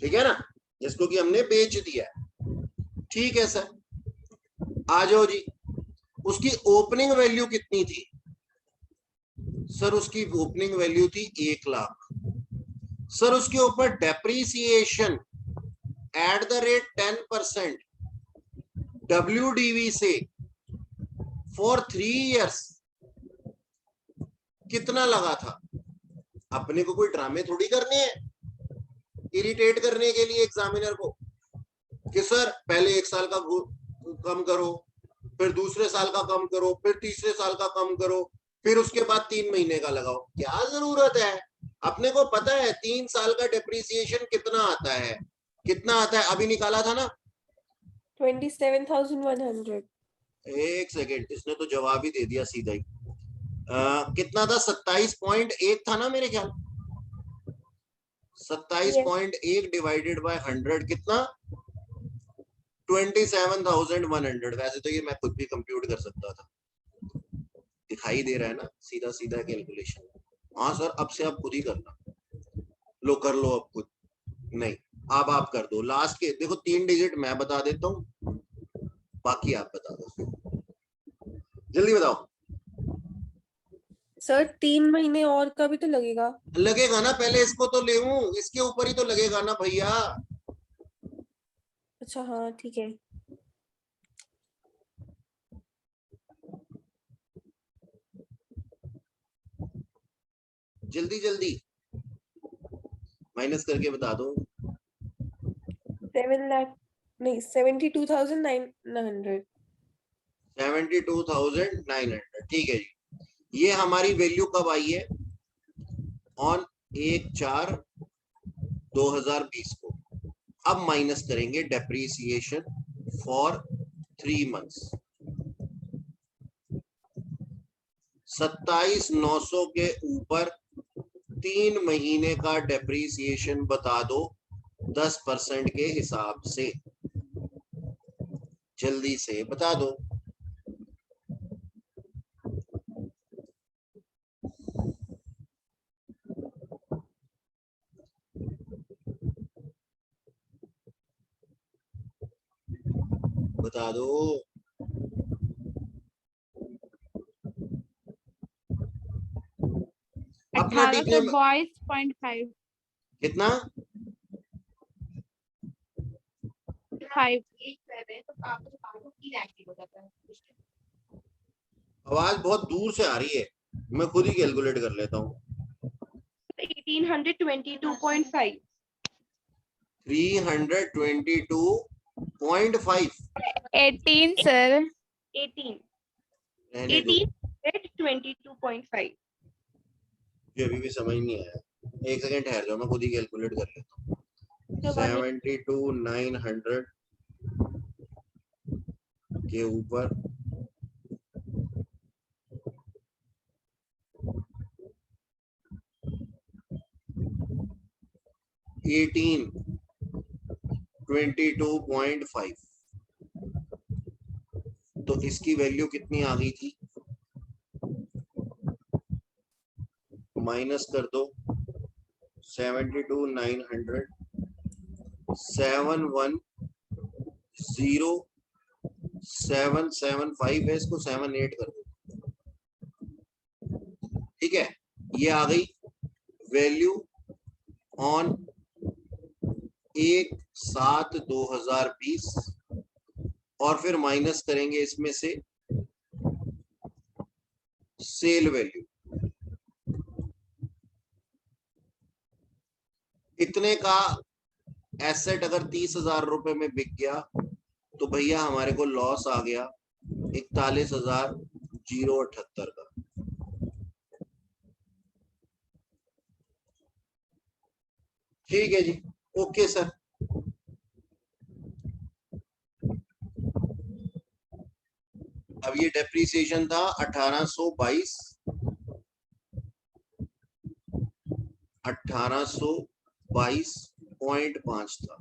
ठीक है ना, जिसको कि हमने बेच दिया। ठीक है सर, आ जाओ जी। उसकी ओपनिंग वैल्यू कितनी थी सर? उसकी ओपनिंग वैल्यू थी 1 लाख। सर उसके ऊपर depreciation eight the rate 10% WDV से फॉर 3 years कितना लगा था? अपने को कोई ड्रामे थोड़ी करने हैं इरिटेट करने के लिए एग्जामिनर को कि सर पहले 1 साल का कम करो, फिर दूसरे साल का कम करो, फिर तीसरे साल का कम करो, फिर उसके बाद 3 महीने का लगाओ। क्या जरूरत है? अपने को पता है 3 साल का डिप्रिसिएशन कितना आता है, कितना आता है, अभी निकाला था ना 27,100। एक सेकेंड, इसने तो जवाब ही दे दिया सीधा ही। कितना था? 27.1 था ना मेरे ख्याल। 27.1 डिवाइडेड बाय 100 कितना? 27,100। वैसे तो ये मैं खुद भी कंप्यूट कर सकता था, दिखाई दे रहा है ना, सीधा सीधा कैलकुलेशन। हाँ सर अब से आप खुद ही करना, लो कर लो अब खुद। नहीं अब आप कर दो लास्ट के, देखो 3 डिजिट मैं बता देता हूँ, बाकी आप बता दो, जल्दी बताओ। सर 3 महीने और का भी तो लगेगा। लगेगा ना, पहले इसको तो ले इसके ऊपर ही तो लगेगा ना भैया। अच्छा हाँ ठीक है। जल्दी जल्दी माइनस करके बता दो। 7 लाख नहीं 72,900। 72,900 ठीक है जी। ये हमारी वैल्यू कब आई है? ऑन 1/4/2020 को। अब माइनस करेंगे डेप्रीसिएशन फॉर 3 मंथ्स। 27,900 के ऊपर 3 महीने का डेप्रीसिएशन बता दो 10% के हिसाब से, जल्दी से बता दो। बता दो। अपना 1822.5 कितना? 5 आवाज बहुत दूर से आ रही है, मैं खुद ही कैलकुलेट कर लेता हूँ। 1822.5। 322.5 18 सर 18 रहने दो, 1822.5। ये अभी भी समझ नहीं आया। एक सेकंड ठहर जाओ, मैं खुद ही कैलकुलेट कर लेता हूँ। 72,900 के ऊपर 1822.5, तो इसकी वैल्यू कितनी आ गई थी? माइनस कर दो 72,900, 710,775 है, इसको 78 कर दो। ठीक है, ये आ गई वैल्यू ऑन 1/7/2020, और फिर माइनस करेंगे इसमें से सेल वैल्यू। इतने का एसेट अगर 30,000 रुपए में बिक गया तो भैया हमारे को लॉस आ गया 41,078 का। ठीक है जी, ओके सर। अब ये डेप्रीसिएशन था 1822.5 था।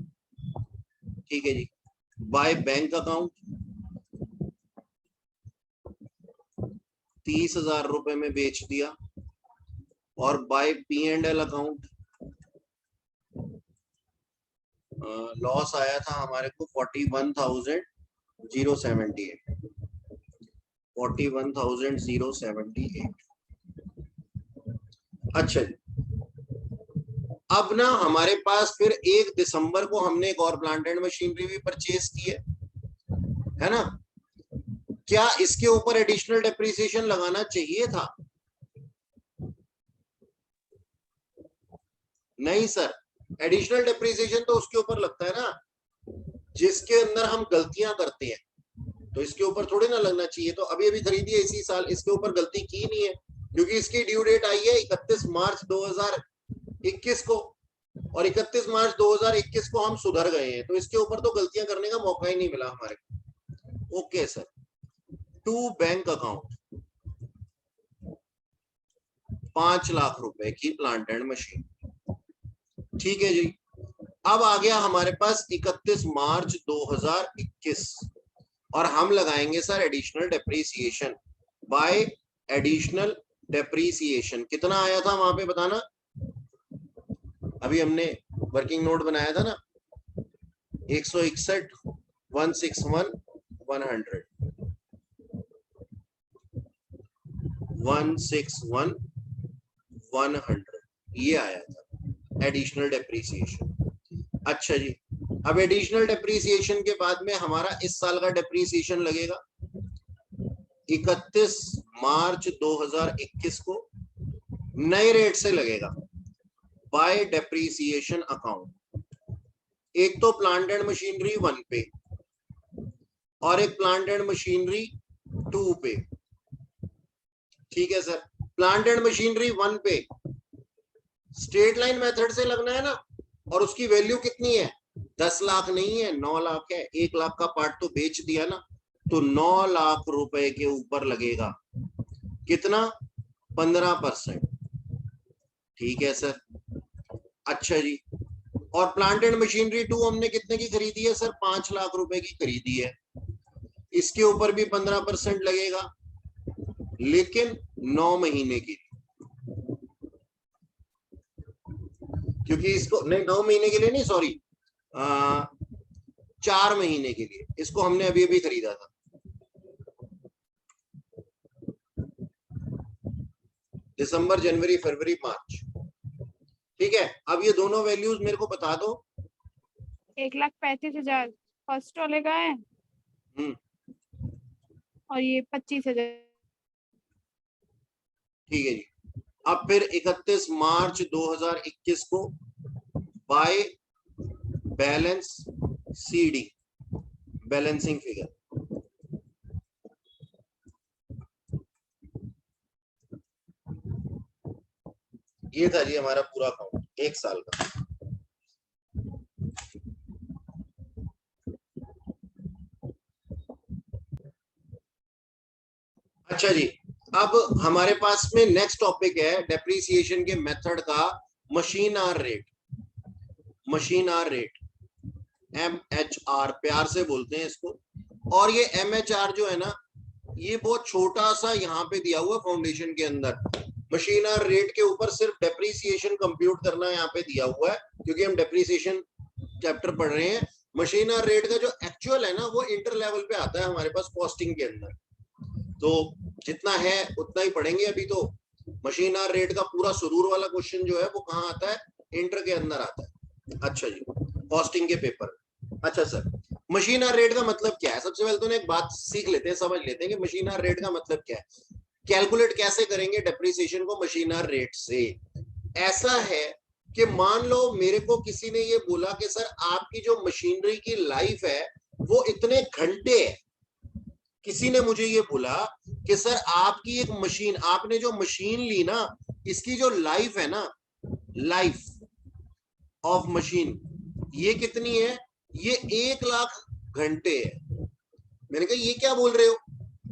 ठीक है जी। बाय बैंक अकाउंट 30,000 रुपए में बेच दिया, और बाय P&L अकाउंट लॉस आया था हमारे को 41,078। 41,078। अच्छा जी, अब ना हमारे पास फिर 1 दिसंबर को हमने एक और प्लांट एंड मशीनरी भी परचेज की है ना? क्या इसके ऊपर एडिशनल डेप्रिसिएशन लगाना चाहिए था? नहीं सर, एडिशनल डेप्रिसिएशन तो उसके ऊपर लगता है ना जिसके अंदर हम गलतियां करते हैं, तो इसके ऊपर थोड़ी ना लगना चाहिए। तो अभी अभी खरीदी है इसी साल, इसके ऊपर गलती की नहीं है क्योंकि इसकी ड्यू डेट आई है 31 मार्च 2021 को, और 31 मार्च 2021 को हम सुधर गए हैं, तो इसके ऊपर तो गलतियां करने का मौका ही नहीं मिला हमारे को। Okay sir. To bank account 5 lakh रुपए की प्लांट एंड मशीन, ठीक है जी। अब आ गया हमारे पास 31 मार्च 2021 और हम लगाएंगे sir additional depreciation bye additional depreciation. कितना आया था वहां पे बताना, अभी हमने वर्किंग नोट बनाया था ना, 161 161 100 161 100 ये आया था एडिशनल डेप्रीसिएशन। अच्छा जी, अब एडिशनल डेप्रीसिएशन के बाद में हमारा इस साल का डेप्रीसिएशन लगेगा 31 मार्च 2021 को नए रेट से लगेगा बाय डेप्रीसिएशन अकाउंट। एक तो प्लांट एंड मशीनरी 1 पे और एक प्लांट एंड मशीनरी 2 पे, ठीक है सर। प्लांट एंड मशीनरी 1 पे स्ट्रेट लाइन मेथड से लगना है ना, और उसकी वैल्यू कितनी है, 10 लाख नहीं है 9 लाख है। 1 लाख का पार्ट तो बेच दिया ना, तो 9 लाख रुपए के ऊपर लगेगा कितना, 15%, ठीक है सर। अच्छा जी, और प्लांट एंड मशीनरी 2 हमने कितने की खरीदी है सर, 5 लाख रुपए की खरीदी है, इसके ऊपर भी 15% लगेगा, लेकिन 9 महीने की, क्योंकि इसको नहीं 9 महीने के लिए नहीं, सॉरी 4 महीने के लिए, इसको हमने अभी अभी खरीदा था। दिसंबर जनवरी फरवरी मार्च, ठीक है। अब ये दोनों वैल्यूज मेरे को बता दो। 1,35,000 फर्स्ट वाले का है और ये 25,000, ठीक है जी। अब फिर 31 मार्च 2021 को by balance CD, balancing figure, ये था जी हमारा पूरा अकाउंट 1 साल का। अच्छा जी, अब हमारे पास में नेक्स्ट टॉपिक है डेप्रीसिएशन के मेथड का machine hour rate. Machine hour rate MHR प्यार से बोलते हैं इसको, और ये MHR जो है ना, ये बहुत छोटा सा यहाँ पे दिया हुआ फाउंडेशन के अंदर। मशीन आर रेट के ऊपर सिर्फ डेप्रीसिएशन कंप्यूट करना यहाँ पे दिया हुआ है, क्योंकि हम डेप्रीसिएशन चैप्टर पढ़ रहे हैं। मशीन आर रेट का जो एक्चुअल है ना, वो इंटर लेवल पे आता है हमारे पास कॉस्टिंग के अंदर, तो जितना है उतना ही पढ़ेंगे अभी। तो मशीन आर रेट का पूरा सुरूर वाला क्वेश्चन जो है वो कहाँ आता है, इंटर के अंदर आता है। अच्छा जी, कॉस्टिंग के पेपर। अच्छा सर, मशीन आर रेट का मतलब क्या है, सबसे पहले तो एक बात सीख लेते हैं, समझ लेते हैं कि मशीन आर रेट का मतलब क्या है, कैलकुलेट कैसे करेंगे डेप्रीसिएशन को मशीन आर रेट से। ऐसा है कि मान लो मेरे को किसी ने ये बोला कि सर आपकी जो मशीनरी की लाइफ है वो इतने घंटे है। किसी ने मुझे ये बोला कि सर आपकी एक मशीन, आपने जो मशीन ली ना, इसकी जो लाइफ है ना, लाइफ ऑफ मशीन, ये कितनी है, ये 1 लाख घंटे है। मैंने कहा ये क्या बोल रहे हो,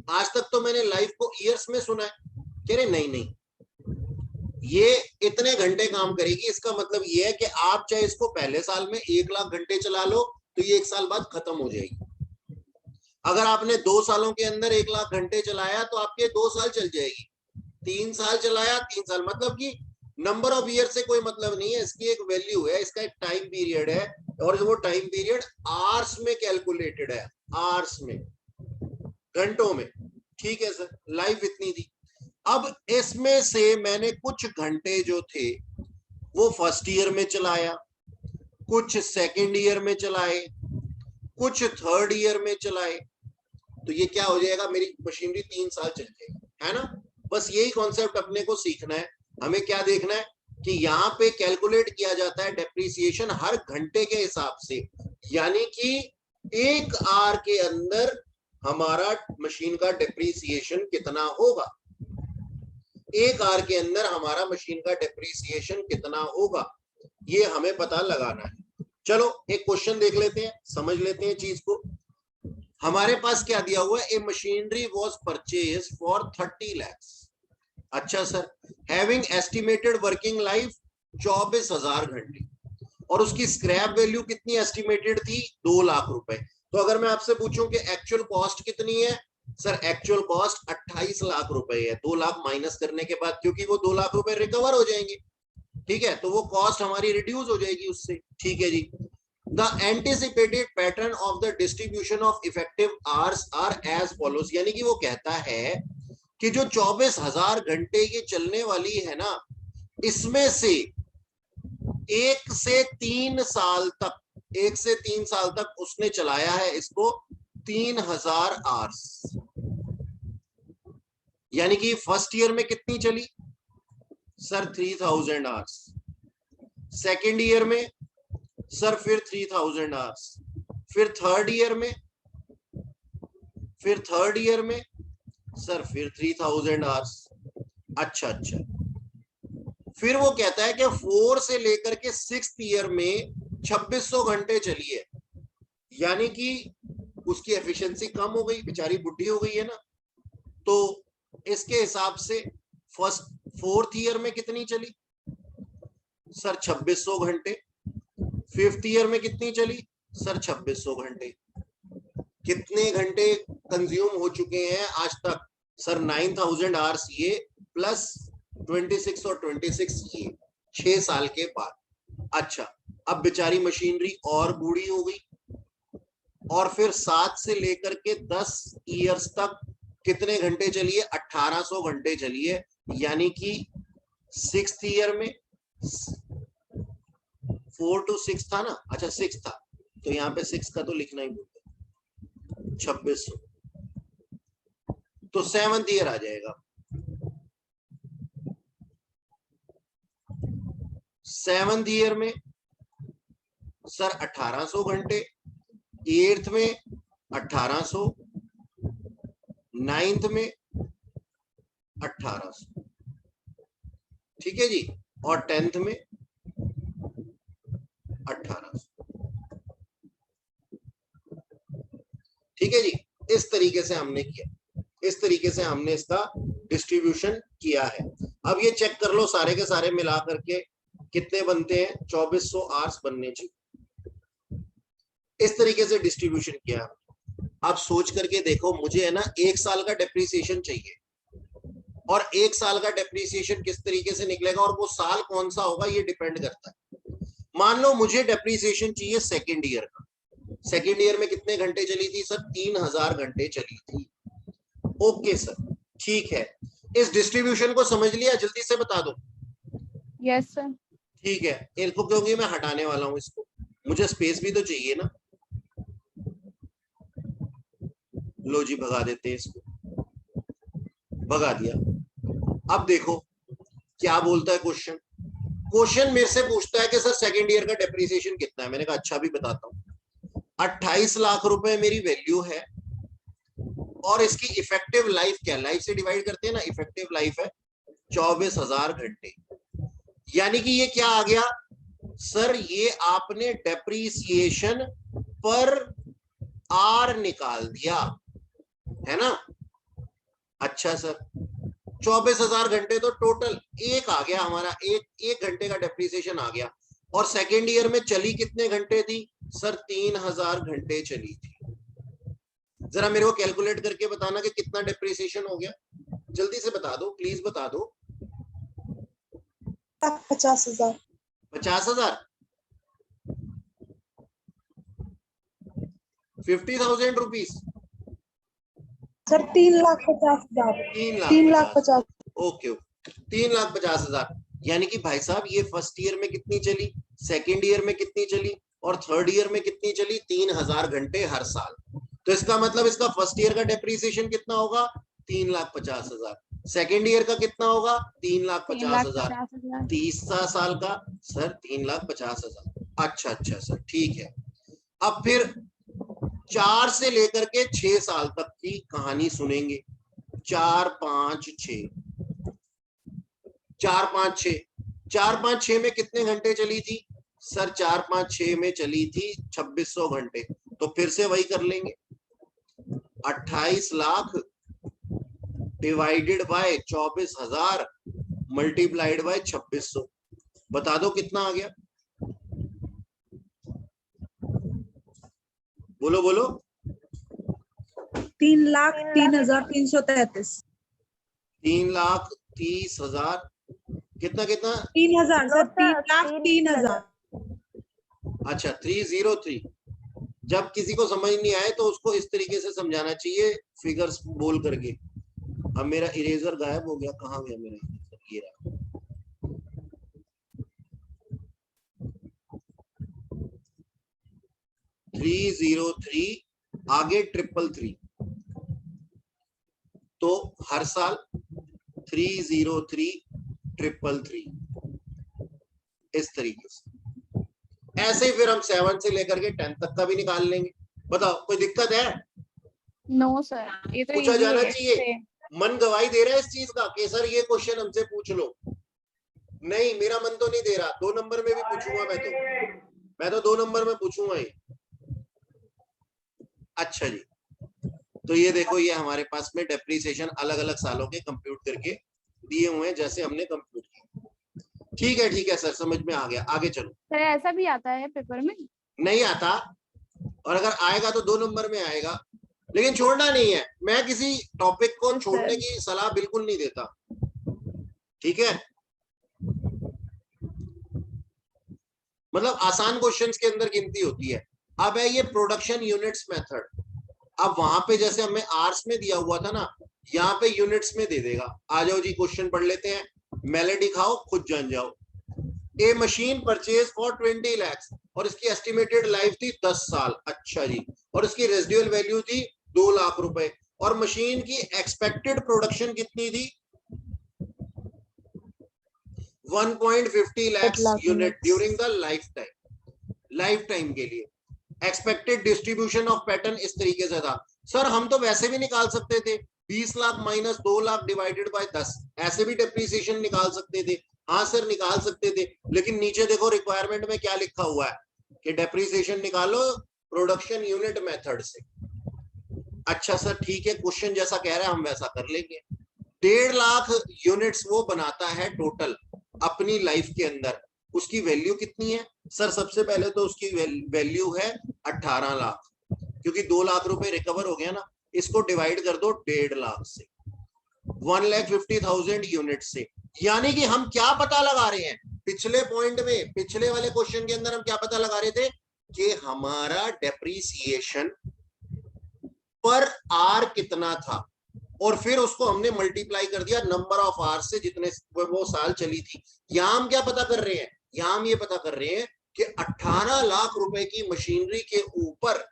आज तक तो मैंने लाइफ को ईयर्स में सुना है। कह रहे नहीं नहीं, ये इतने घंटे काम करेगी, इसका मतलब ये है कि आप चाहे इसको पहले साल में 1 लाख घंटे चला लो तो ये 1 साल बाद खत्म हो जाएगी। अगर आपने 2 सालों के अंदर 1 लाख घंटे चलाया तो आपके 2 साल चल जाएगी। 3 साल चलाया 3 साल, मतलब कि नंबर ऑफ ईयर से कोई मतलब नहीं है, इसकी एक वैल्यू है, इसका एक टाइम पीरियड है, और वो टाइम पीरियड आवर्स में कैलकुलेटेड है, आवर्स में, घंटों में, ठीक है सर। लाइफ इतनी थी। अब इसमें से मैंने कुछ घंटे जो थे वो फर्स्ट ईयर में चलाया, कुछ सेकंड ईयर में चलाए, कुछ थर्ड ईयर में चलाए, तो ये क्या हो जाएगा, मेरी मशीनरी 3 साल चल जाएगी, है ना। बस यही कॉन्सेप्ट अपने को सीखना है। हमें क्या देखना है, कि यहाँ पे कैलकुलेट किया जाता है डेप्रिसिएशन हर घंटे के हिसाब से, यानी कि 1 आवर के अंदर हमारा मशीन का डेप्रिसिएशन कितना होगा, 1 आवर के अंदर हमारा मशीन का डेप्रिसिएशन कितना होगा, ये हमें पता लगाना है। चलो एक क्वेश्चन देख लेते हैं, समझ लेते हैं चीज को। हमारे पास क्या दिया हुआ है, ए machinery was purchase for 30 lakhs। अच्छा sir, having estimated working life 24,000 घंटे, और उसकी स्क्रैप वैल्यू कितनी एस्टिमेटेड थी, 2 लाख रुपए। तो अगर मैं आपसे पूछूं कि एक्चुअल कॉस्ट कितनी है, सर एक्चुअल कॉस्ट 28 लाख रुपए है, 2 लाख माइनस करने के बाद, क्योंकि वो 2 लाख रुपए रिकवर हो जाएंगे, ठीक है, तो वो कॉस्ट हमारी रिड्यूस हो जाएगी उससे, ठीक है जी। The anticipated pattern of the distribution of effective hours are as follows, यानी कि वो कहता है कि जो 24,000 घंटे की चलने वाली है ना, इसमें से 1 से 3 साल तक, 1 से 3 साल तक उसने चलाया है इसको 3,000 आवर्स, यानी कि फर्स्ट ईयर में कितनी चली सर, 3,000 आवर्स, सेकेंड ईयर में सर फिर 3,000 आवर्स, फिर थर्ड ईयर में सर फिर 3,000 आवर्स। अच्छा, फिर वो कहता है कि 4 से लेकर के 6th ईयर में 2600 घंटे चली है, यानी कि उसकी एफिशिएंसी कम हो गई, बेचारी बुढ़ी हो गई है ना, तो इसके हिसाब से 4th ईयर में कितनी चली सर, 2600 घंटे, 5th ईयर में कितनी चली सर, 2600 घंटे। कितने घंटे कंज्यूम हो चुके हैं आज तक सर, 9,000 आवर्स ये प्लस 26 और 26 ये, 6 साल के बाद। अच्छा, अब बेचारी मशीनरी और बूढ़ी हो गई, और फिर 7 से लेकर के 10 ईयर्स तक कितने घंटे चलिए, 1800 घंटे चलिए, यानी कि 6th ईयर में 4 to 6 था ना, अच्छा 6 था, तो यहाँ पे 6 का तो लिखना ही भूल गए, 2600, तो 7th ईयर आ जाएगा, 7th ईयर में सर 1800 घंटे, 8th में 1800, 9th में 1800, ठीक है जी, और 10th में 1800, ठीक है जी। इस तरीके से हमने किया, इस तरीके से हमने इसका डिस्ट्रीब्यूशन किया है। अब ये चेक कर लो सारे के सारे मिला करके कितने बनते हैं, 2400 आवर्स बनने चाहिए। इस तरीके से डिस्ट्रीब्यूशन किया। आप सोच करके देखो, मुझे है ना 1 साल का डेप्रिसिएशन चाहिए, और 1 साल का डेप्रिसिएशन किस तरीके से निकलेगा और वो साल कौन सा होगा ये डिपेंड करता है। मान लो मुझे डेप्रिसिएशन चाहिए सेकेंड ईयर का, सेकेंड ईयर में कितने घंटे चली थी सर, 3,000 घंटे चली थी। ओके सर, ठीक है, इस डिस्ट्रीब्यूशन को समझ लिया, जल्दी से बता दो। Yes sir. ठीक है, इनको क्योंकि मैं हटाने वाला हूं इसको, मुझे स्पेस भी तो चाहिए ना। लो जी, भगा देते हैं इसको, भगा दिया। अब देखो क्या बोलता है क्वेश्चन। क्वेश्चन मेरे से पूछता है कि सर सेकेंड ईयर का डेप्रिसिएशन कितना है। मैंने कहा अच्छा भी बताता हूँ, 28 लाख रुपए मेरी वैल्यू है, और इसकी इफेक्टिव लाइफ क्या, लाइफ से डिवाइड करते हैं ना, इफेक्टिव लाइफ है 24,000 घंटे, यानी कि ये क्या आ गया सर, ये आपने डेप्रिसिएशन पर आर निकाल दिया है ना। अच्छा सर, 24,000 घंटे तो टोटल एक आ गया हमारा, एक घंटे का डेप्रिसिएशन आ गया, और सेकेंड ईयर में चली कितने घंटे थी सर, 3,000 घंटे चली थी। जरा मेरे को कैलकुलेट करके बताना कि कितना डेप्रिसिएशन हो गया, जल्दी से बता दो, प्लीज बता दो। 50,000। 50,000, 50,000 रुपीज सर 3,50,000। 3,50,000। ओके, 3,50,000, यानी कि भाई साहब ये फर्स्ट ईयर में कितनी चली, सेकेंड ईयर में कितनी चली, और थर्ड ईयर में कितनी चली, 3,000 घंटे हर साल। तो इसका मतलब इसका फर्स्ट ईयर का डेप्रिसिएशन कितना होगा, 3,50,000। सेकेंड ईयर का कितना होगा? 3,50,000। 3,50,000। तीसरा साल का सर 3,50,000। अच्छा अच्छा सर, ठीक है। अब फिर 4 से लेकर के 6 साल तक की कहानी सुनेंगे। 4, 5, 6, 4, 5, 6, 4, 5, 6 में कितने घंटे चली थी सर? 4, 5, 6 में चली थी 2600 घंटे। तो फिर से वही कर लेंगे, 28 lakh divided by 24,000 multiplied by 2600। बता दो कितना आ गया? बोलो बोलो। 3,03,333। 3,30,000 कितना कितना? 3,000 सर, 3,03,000। अच्छा 303। जब किसी को समझ नहीं आए तो उसको इस तरीके से समझाना चाहिए, फिगर्स बोल करके। अब मेरा इरेजर गायब हो गया, कहाँ गया मेरा इरेजर? ये रहा। 303 आगे 333, तो हर साल 303 333 इस तरीके से। ऐसे ही फिर हम 7 से लेकर के 10 तक का भी निकाल लेंगे। बताओ कोई दिक्कत है? नो सर, ये तो पूछा इजी जाना है चाहिए। इससे। मन गवाही दे रहा है इस चीज का कि सर ये क्वेश्चन हमसे पूछ लो। नहीं, मेरा मन तो नहीं दे रहा। 2 नंबर में भी पूछूंगा मैं तो 2 नंबर में पूछूंगा ये। अच्छा जी, तो ये देखो, ये हमारे पास में डेप्रिसिएशन अलग अलग सालों के कंप्यूट करके दिए हुए हैं, जैसे हमने कंप्यूट किया। ठीक है सर, समझ में आ गया। आगे चलो। सर ऐसा भी आता है पेपर में? नहीं आता, और अगर आएगा तो 2 नंबर में आएगा, लेकिन छोड़ना नहीं है। मैं किसी टॉपिक को छोड़ने की सलाह बिल्कुल नहीं देता, ठीक है? मतलब आसान क्वेश्चंस के अंदर गिनती होती है। अब है ये प्रोडक्शन यूनिट्स मेथड। अब वहां पे जैसे हमें आर्स में दिया हुआ था ना, यहाँ पे यूनिट्स में दे देगा। आ जाओ जी, क्वेश्चन पढ़ लेते हैं। मेलेडी खाओ, खुद जान जाओ। ए मशीन परचेज फॉर 20 lakhs और इसकी एस्टिमेटेड लाइफ थी 10 साल। अच्छा जी, और इसकी रेजिडुअल वैल्यू थी 2 लाख रुपए, और मशीन की एक्सपेक्टेड प्रोडक्शन कितनी थी? 1.50 lakhs unit during the life time के लिए। एक्सपेक्टेड डिस्ट्रीब्यूशन ऑफ पैटर्न इस तरीके से था। सर हम तो वैसे भी निकाल सकते थे, 20 lakh minus 2 lakh divided by 10, ऐसे भी डेप्रिसिएशन निकाल सकते थे। हाँ सर निकाल सकते थे, लेकिन नीचे देखो रिक्वायरमेंट में क्या लिखा हुआ है कि डेप्रिसिएशन निकालो प्रोडक्शन यूनिट मेथड से। अच्छा सर ठीक है, क्वेश्चन जैसा कह रहा है हम वैसा कर लेंगे। 1.5 लाख यूनिट्स वो बनाता है टोटल अपनी लाइफ के अंदर। उसकी वैल्यू कितनी है सर? सबसे पहले तो उसकी वैल्यू है 18 लाख, क्योंकि 2 लाख रुपए रिकवर हो गया ना। इसको डिवाइड कर दो 1.5 लाख से, 1,50,000 यूनिट से। यानी कि हम क्या पता लगा रहे हैं? पिछले पॉइंट में, पिछले वाले क्वेश्चन के अंदर हम क्या पता लगा रहे थे कि हमारा डेप्रीसिएशन पर आर कितना था, और फिर उसको हमने मल्टीप्लाई कर दिया नंबर ऑफ आवर्स से, जितने वो साल चली थी। यहां हम क्या पता कर रहे हैं? यहां हम ये पता कर रहे हैं कि 18 लाख रुपए की मशीनरी के ऊपर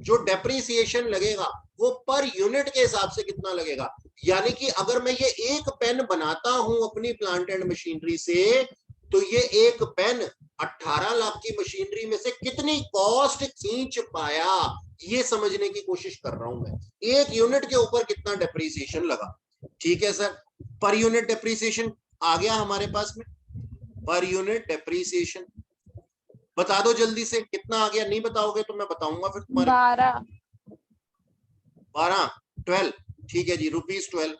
जो डेप्रिसिएशन लगेगा वो पर यूनिट के हिसाब से कितना लगेगा। यानी कि अगर मैं ये एक पेन बनाता हूं अपनी प्लांट एंड मशीनरी से, तो ये एक पेन 18 लाख की मशीनरी में से कितनी कॉस्ट खींच पाया, ये समझने की कोशिश कर रहा हूं मैं। एक यूनिट के ऊपर कितना डेप्रिसिएशन लगा। ठीक है सर, पर यूनिट डेप्रिसिएशन आ गया हमारे पास में। पर यूनिट डेप्रिसिएशन बता दो जल्दी से, कितना आ गया? नहीं बताओगे तो मैं बताऊंगा फिर तुम्हारे। 12 12 ठीक है जी, ₹12।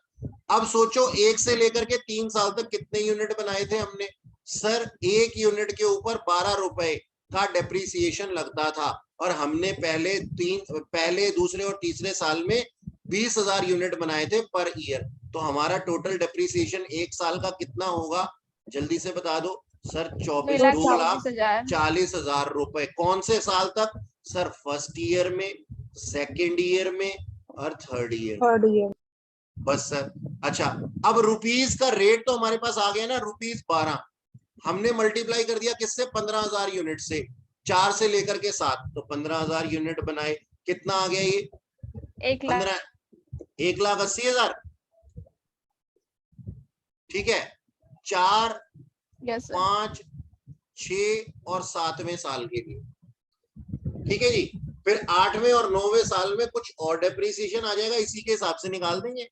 अब सोचो 1 से लेकर के 3 साल तक कितने यूनिट बनाए थे हमने? सर एक यूनिट के ऊपर 12 रुपए का डेप्रिसिएशन लगता था, और हमने पहले दूसरे और तीसरे साल में 20,000 यूनिट बनाए थे पर ईयर। तो हमारा टोटल डेप्रिसिएशन 1 साल का कितना होगा? जल्दी से बता दो सर। 2,40,000 रुपए। कौन से साल तक सर? फर्स्ट ईयर में, सेकेंड ईयर में और थर्ड ईयर। बस सर। अच्छा, अब रुपीस का रेट तो हमारे पास आ गया ना, ₹12। हमने मल्टीप्लाई कर दिया किससे? 15,000 यूनिट से। 4 से लेकर के 7, तो 15,000 यूनिट बनाए। कितना आ गया ये? 1,00,000। 1,80,000। ठीक है, 4, यस सर। 5, 6 और 7वें साल के लिए, ठीक है जी। फिर 8वें और 9वें साल में कुछ और डेप्रिसिएशन आ जाएगा, इसी के हिसाब से निकाल देंगे।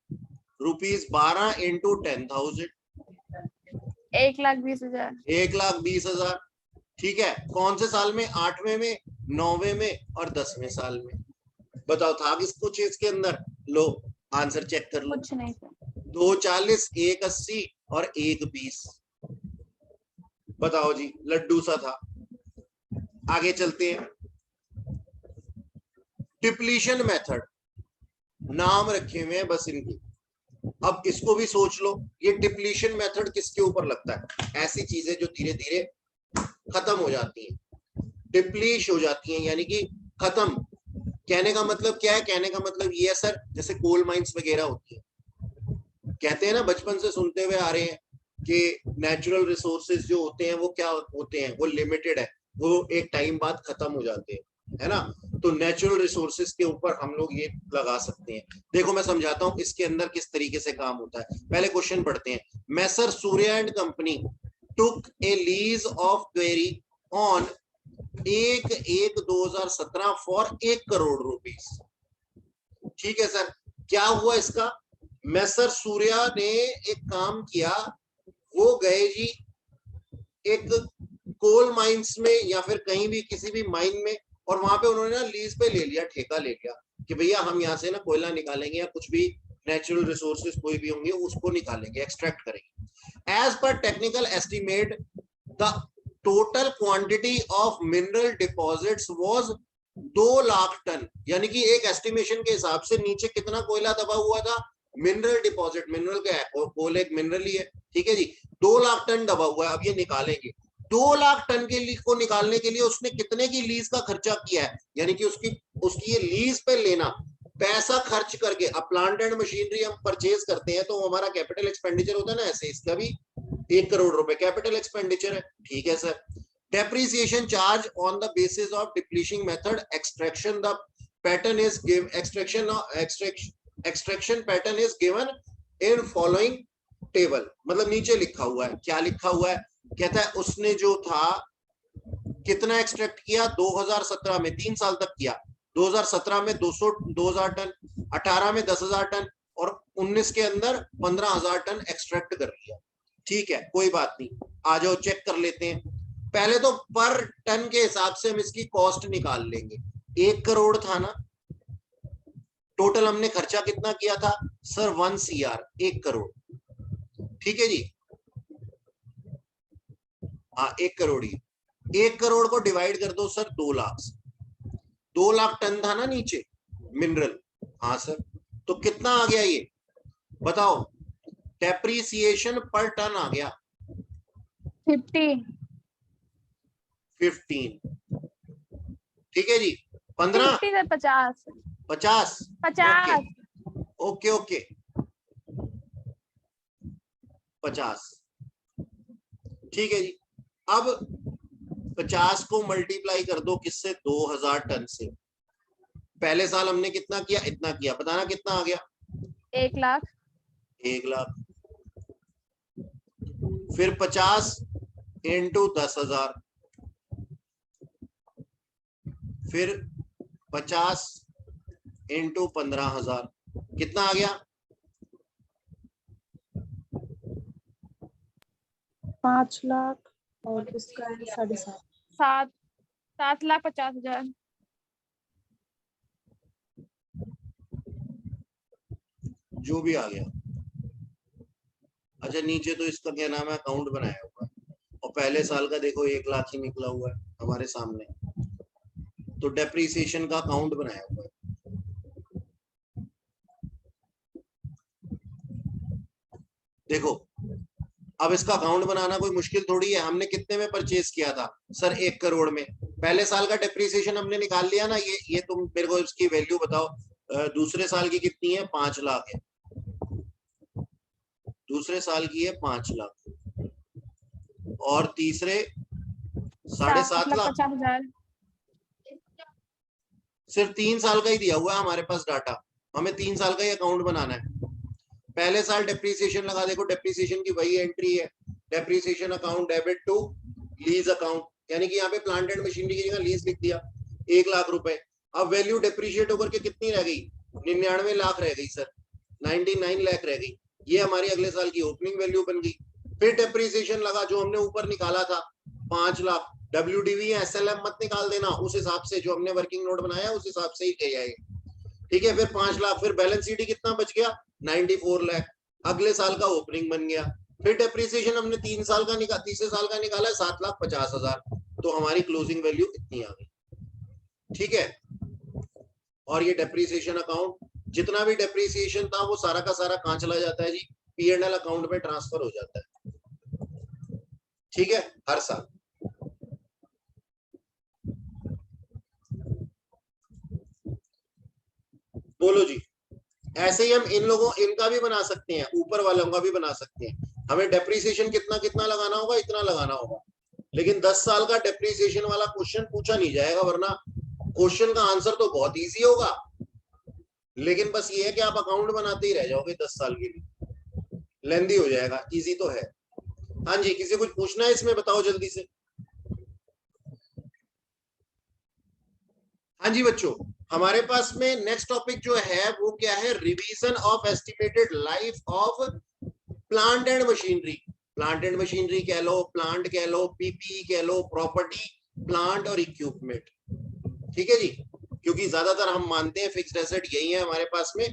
₹12 इंटू 10,000, 1,20,000। 1,20,000, ठीक है। कौन से साल में? 8वें में, 9वें में और 10वें साल में। बताओ था किस कुछ इसके अंदर? लो आंसर चेक कर लो। कुछ नहीं सर। 2,40, 1,80 और 1,20। बताओ जी, लड्डू सा था। आगे चलते हैं। डिप्लीशन मेथड, नाम रखे हुए हैं बस इनके। अब इसको भी सोच लो, ये डिप्लीशन मेथड किसके ऊपर लगता है? ऐसी चीजें जो धीरे धीरे खत्म हो जाती हैं, डिप्लीश हो जाती हैं, यानी कि खत्म। कहने का मतलब क्या है? कहने का मतलब ये है सर, जैसे कोल माइंस वगैरह होती है, कहते हैं ना, बचपन से सुनते हुए आ रहे हैं कि नेचुरल रिसोर्सेज जो होते हैं वो क्या होते हैं? वो लिमिटेड है, वो एक टाइम बाद खत्म हो जाते हैं, है ना। तो नेचुरल रिसोर्सेज के ऊपर हम लोग ये लगा सकते हैं। देखो मैं समझाता हूं इसके अंदर किस तरीके से काम होता है। पहले क्वेश्चन पढ़ते हैं। Messrs Surya and company took a lease of quarry on 1/1/2017 for 1 crore rupees. ठीक है सर, क्या हुआ इसका? मैसर सूर्या ने एक काम किया, वो गए जी एक कोल माइंस में या फिर कहीं भी किसी भी माइन में, और वहां पे उन्होंने ना लीज पे ले लिया, ठेका ले लिया कि भैया हम यहाँ से ना कोयला निकालेंगे या कुछ भी नेचुरल रिसोर्सेज कोई भी होंगे उसको निकालेंगे, एक्सट्रैक्ट करेंगे। As per technical estimate the total quantity of mineral deposits was 2 lakh ton, यानी कि एक एस्टिमेशन के हिसाब से नीचे कितना कोयला दबा हुआ था? मिनरल डिपॉजिट, मिनरल क्या है? कोल एक मिनरल ही है, ठीक है जी। 2 लाख टन दबा हुआ है, अब ये निकालेंगे। 2 लाख टन के लिए को निकालने के लिए उसने कितने की लीज का खर्चा किया है? यानी कि उसकी ये लीज पे लेना, पैसा खर्च करके। अब प्लांट एंड मशीनरी हम परचेज करते हैं तो हमारा कैपिटल एक्सपेंडिचर होता है ना, ऐसे इसका भी 1 करोड़ रुपए कैपिटल एक्सपेंडिचर है, ठीक है sir. Depreciation charge on the basis of depleting method extraction, the pattern is give extraction pattern is given in following table. मतलब नीचे लिखा हुआ है, क्या लिखा हुआ है? कहता है उसने जो था कितना एक्सट्रैक्ट किया 2017 में, 3 साल तक किया। 2017 में 2000 टन, 18 में 10,000 टन और 19 के अंदर 15,000 टन एक्सट्रैक्ट कर लिया। ठीक है, कोई बात नहीं, आ जाओ चेक कर लेते हैं। पहले तो पर टन के हिसाब से हम इसकी कॉस्ट निकाल लेंगे। 1 करोड़ था ना, टोटल हमने खर्चा कितना किया था सर? 1 CR, 1 करोड़, ठीक है जी। हाँ 1 करोड़ ही। 1 करोड़ को डिवाइड कर दो सर 2 लाख से। 2 लाख टन था ना नीचे मिनरल, हाँ सर। तो कितना आ गया ये बताओ? डेप्रिसिएशन पर टन आ गया 50। 15, ठीक है जी। 15, 50 से 50। 50, 50। ओके ओके 50, ठीक है जी। अब 50 को मल्टीप्लाई कर दो किससे? 2,000 टन से। पहले साल हमने कितना किया? इतना किया, बताना कितना आ गया? 1 लाख। 1 लाख। फिर 50 इंटू 10,000, फिर 50 इंटू 15,000, कितना आ गया? 5 लाख और इसका है 7.5। 7,50,000। जो भी आ गया। अच्छा नीचे तो इसका क्या नाम है, अकाउंट बनाया हुआ है, और पहले साल का देखो 1 लाख ही निकला हुआ है हमारे सामने, तो डेप्रिसिएशन का अकाउंट बनाया हुआ है। देखो अब इसका अकाउंट बनाना कोई मुश्किल थोड़ी है। हमने कितने में परचेज किया था सर? 1 करोड़ में। पहले साल का डेप्रिसिएशन हमने निकाल लिया ना, ये तुम मेरे को इसकी वैल्यू बताओ। दूसरे साल की कितनी है? 5 लाख है। दूसरे साल की है 5 लाख और तीसरे 7.5 लाख। 7,50,000। सिर्फ 3 साल का ही दिया हुआ है हमारे पास डाटा, हमें 3 साल का ही अकाउंट बनाना है। पहले साल डेप्रीसिएशन लगा, देखो डेप्रीसिएशन की वही एंट्री है, depreciation account debit to lease account, यानी कि यहाँ पे प्लांट एंड मशीनरी की जगह लीज लिख दिया 1 लाख रुपए। अब वैल्यू डेप्रीशिएट होकर के कितनी रह गई, 99 लाख रह गई सर, 99 लाख रह गई। ये हमारी अगले साल की ओपनिंग वैल्यू बन गई। फिर डेप्रीसिएशन लगा जो हमने ऊपर निकाला था 5 लाख, WDV SLM मत निकाल देना, उस हिसाब से जो हमने वर्किंग नोट बनाया उस हिसाब से ही ले आएंगे, ठीक है। फिर 5 लाख, फिर बैलेंस शीट कितना बच गया, 94 लाख, अगले साल का ओपनिंग बन गया। फिर डेप्रीसिएशन हमने 3 साल का निकाला, तीसरे साल का निकाला 7,50,000, तो हमारी क्लोजिंग वैल्यू इतनी आ गई, ठीक है। और ये डेप्रीसिएशन अकाउंट, जितना भी डेप्रीसिएशन था वो सारा का सारा कहां चला जाता है जी, P&L अकाउंट में ट्रांसफर हो जाता है, ठीक है, हर साल। बोलो जी, ऐसे ही हम इन लोगों, इनका भी बना सकते हैं, ऊपर वालों का भी बना सकते हैं। हमें डेप्रीसिएशन कितना कितना लगाना होगा, इतना लगाना होगा, लेकिन 10 साल का डेप्रीसिएशन वाला क्वेश्चन पूछा नहीं जाएगा, वरना क्वेश्चन का आंसर तो बहुत इजी होगा, लेकिन बस ये है कि आप अकाउंट बनाते ही रह जाओगे 10 साल के लिए, लेंदी हो जाएगा, इजी तो है। हाँ जी, किसी कुछ पूछना है इसमें, बताओ जल्दी से। हाँ जी बच्चों, हमारे पास में नेक्स्ट टॉपिक जो है वो क्या है, revision of estimated life of plant and machinery. Plant and machinery कह लो, प्लांट कह लो, पीपीई कह लो, प्रॉपर्टी, प्लांट और इक्विपमेंट, ठीक है जी। क्योंकि ज्यादातर हम मानते हैं फिक्स्ड एसेट यही है हमारे पास में,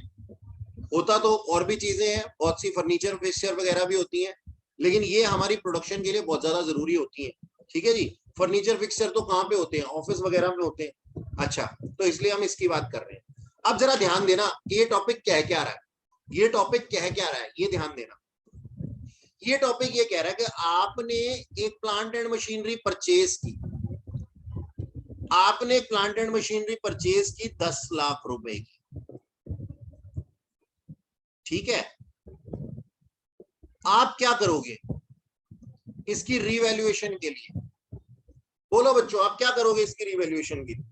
होता तो और भी चीजें हैं, बहुत सी फर्नीचर फिक्सचर वगैरह भी होती हैं, लेकिन ये हमारी प्रोडक्शन के लिए बहुत ज्यादा जरूरी होती है, ठीक है जी। फर्नीचर फिक्सचर तो कहाँ पे होते हैं, ऑफिस वगैरह में होते हैं। अच्छा, तो इसलिए हम इसकी बात कर रहे हैं। अब जरा ध्यान देना, ये टॉपिक कह क्या रहा है, ये टॉपिक कह क्या रहा है, ये ध्यान देना। ये टॉपिक ये कह रहा है कि आपने एक प्लांट एंड मशीनरी परचेज की, आपने एक प्लांट एंड मशीनरी परचेज की 10 लाख रुपए की, ठीक है। आप क्या करोगे इसकी रीवैल्यूएशन के लिए, बोलो बच्चों, आप क्या करोगे इसकी रीवैल्यूएशन के लिए?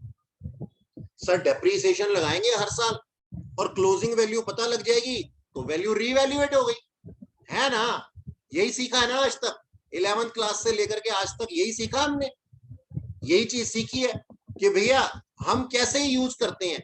सर डेप्रीसिएशन लगाएंगे हर साल और क्लोजिंग वैल्यू पता लग जाएगी तो वैल्यू रीवैल्यूएट हो गई, है ना। यही सीखा है ना आज तक, 11th क्लास से लेकर के आज तक यही सीखा हमने, यही चीज सीखी है कि भैया हम कैसे यूज करते हैं,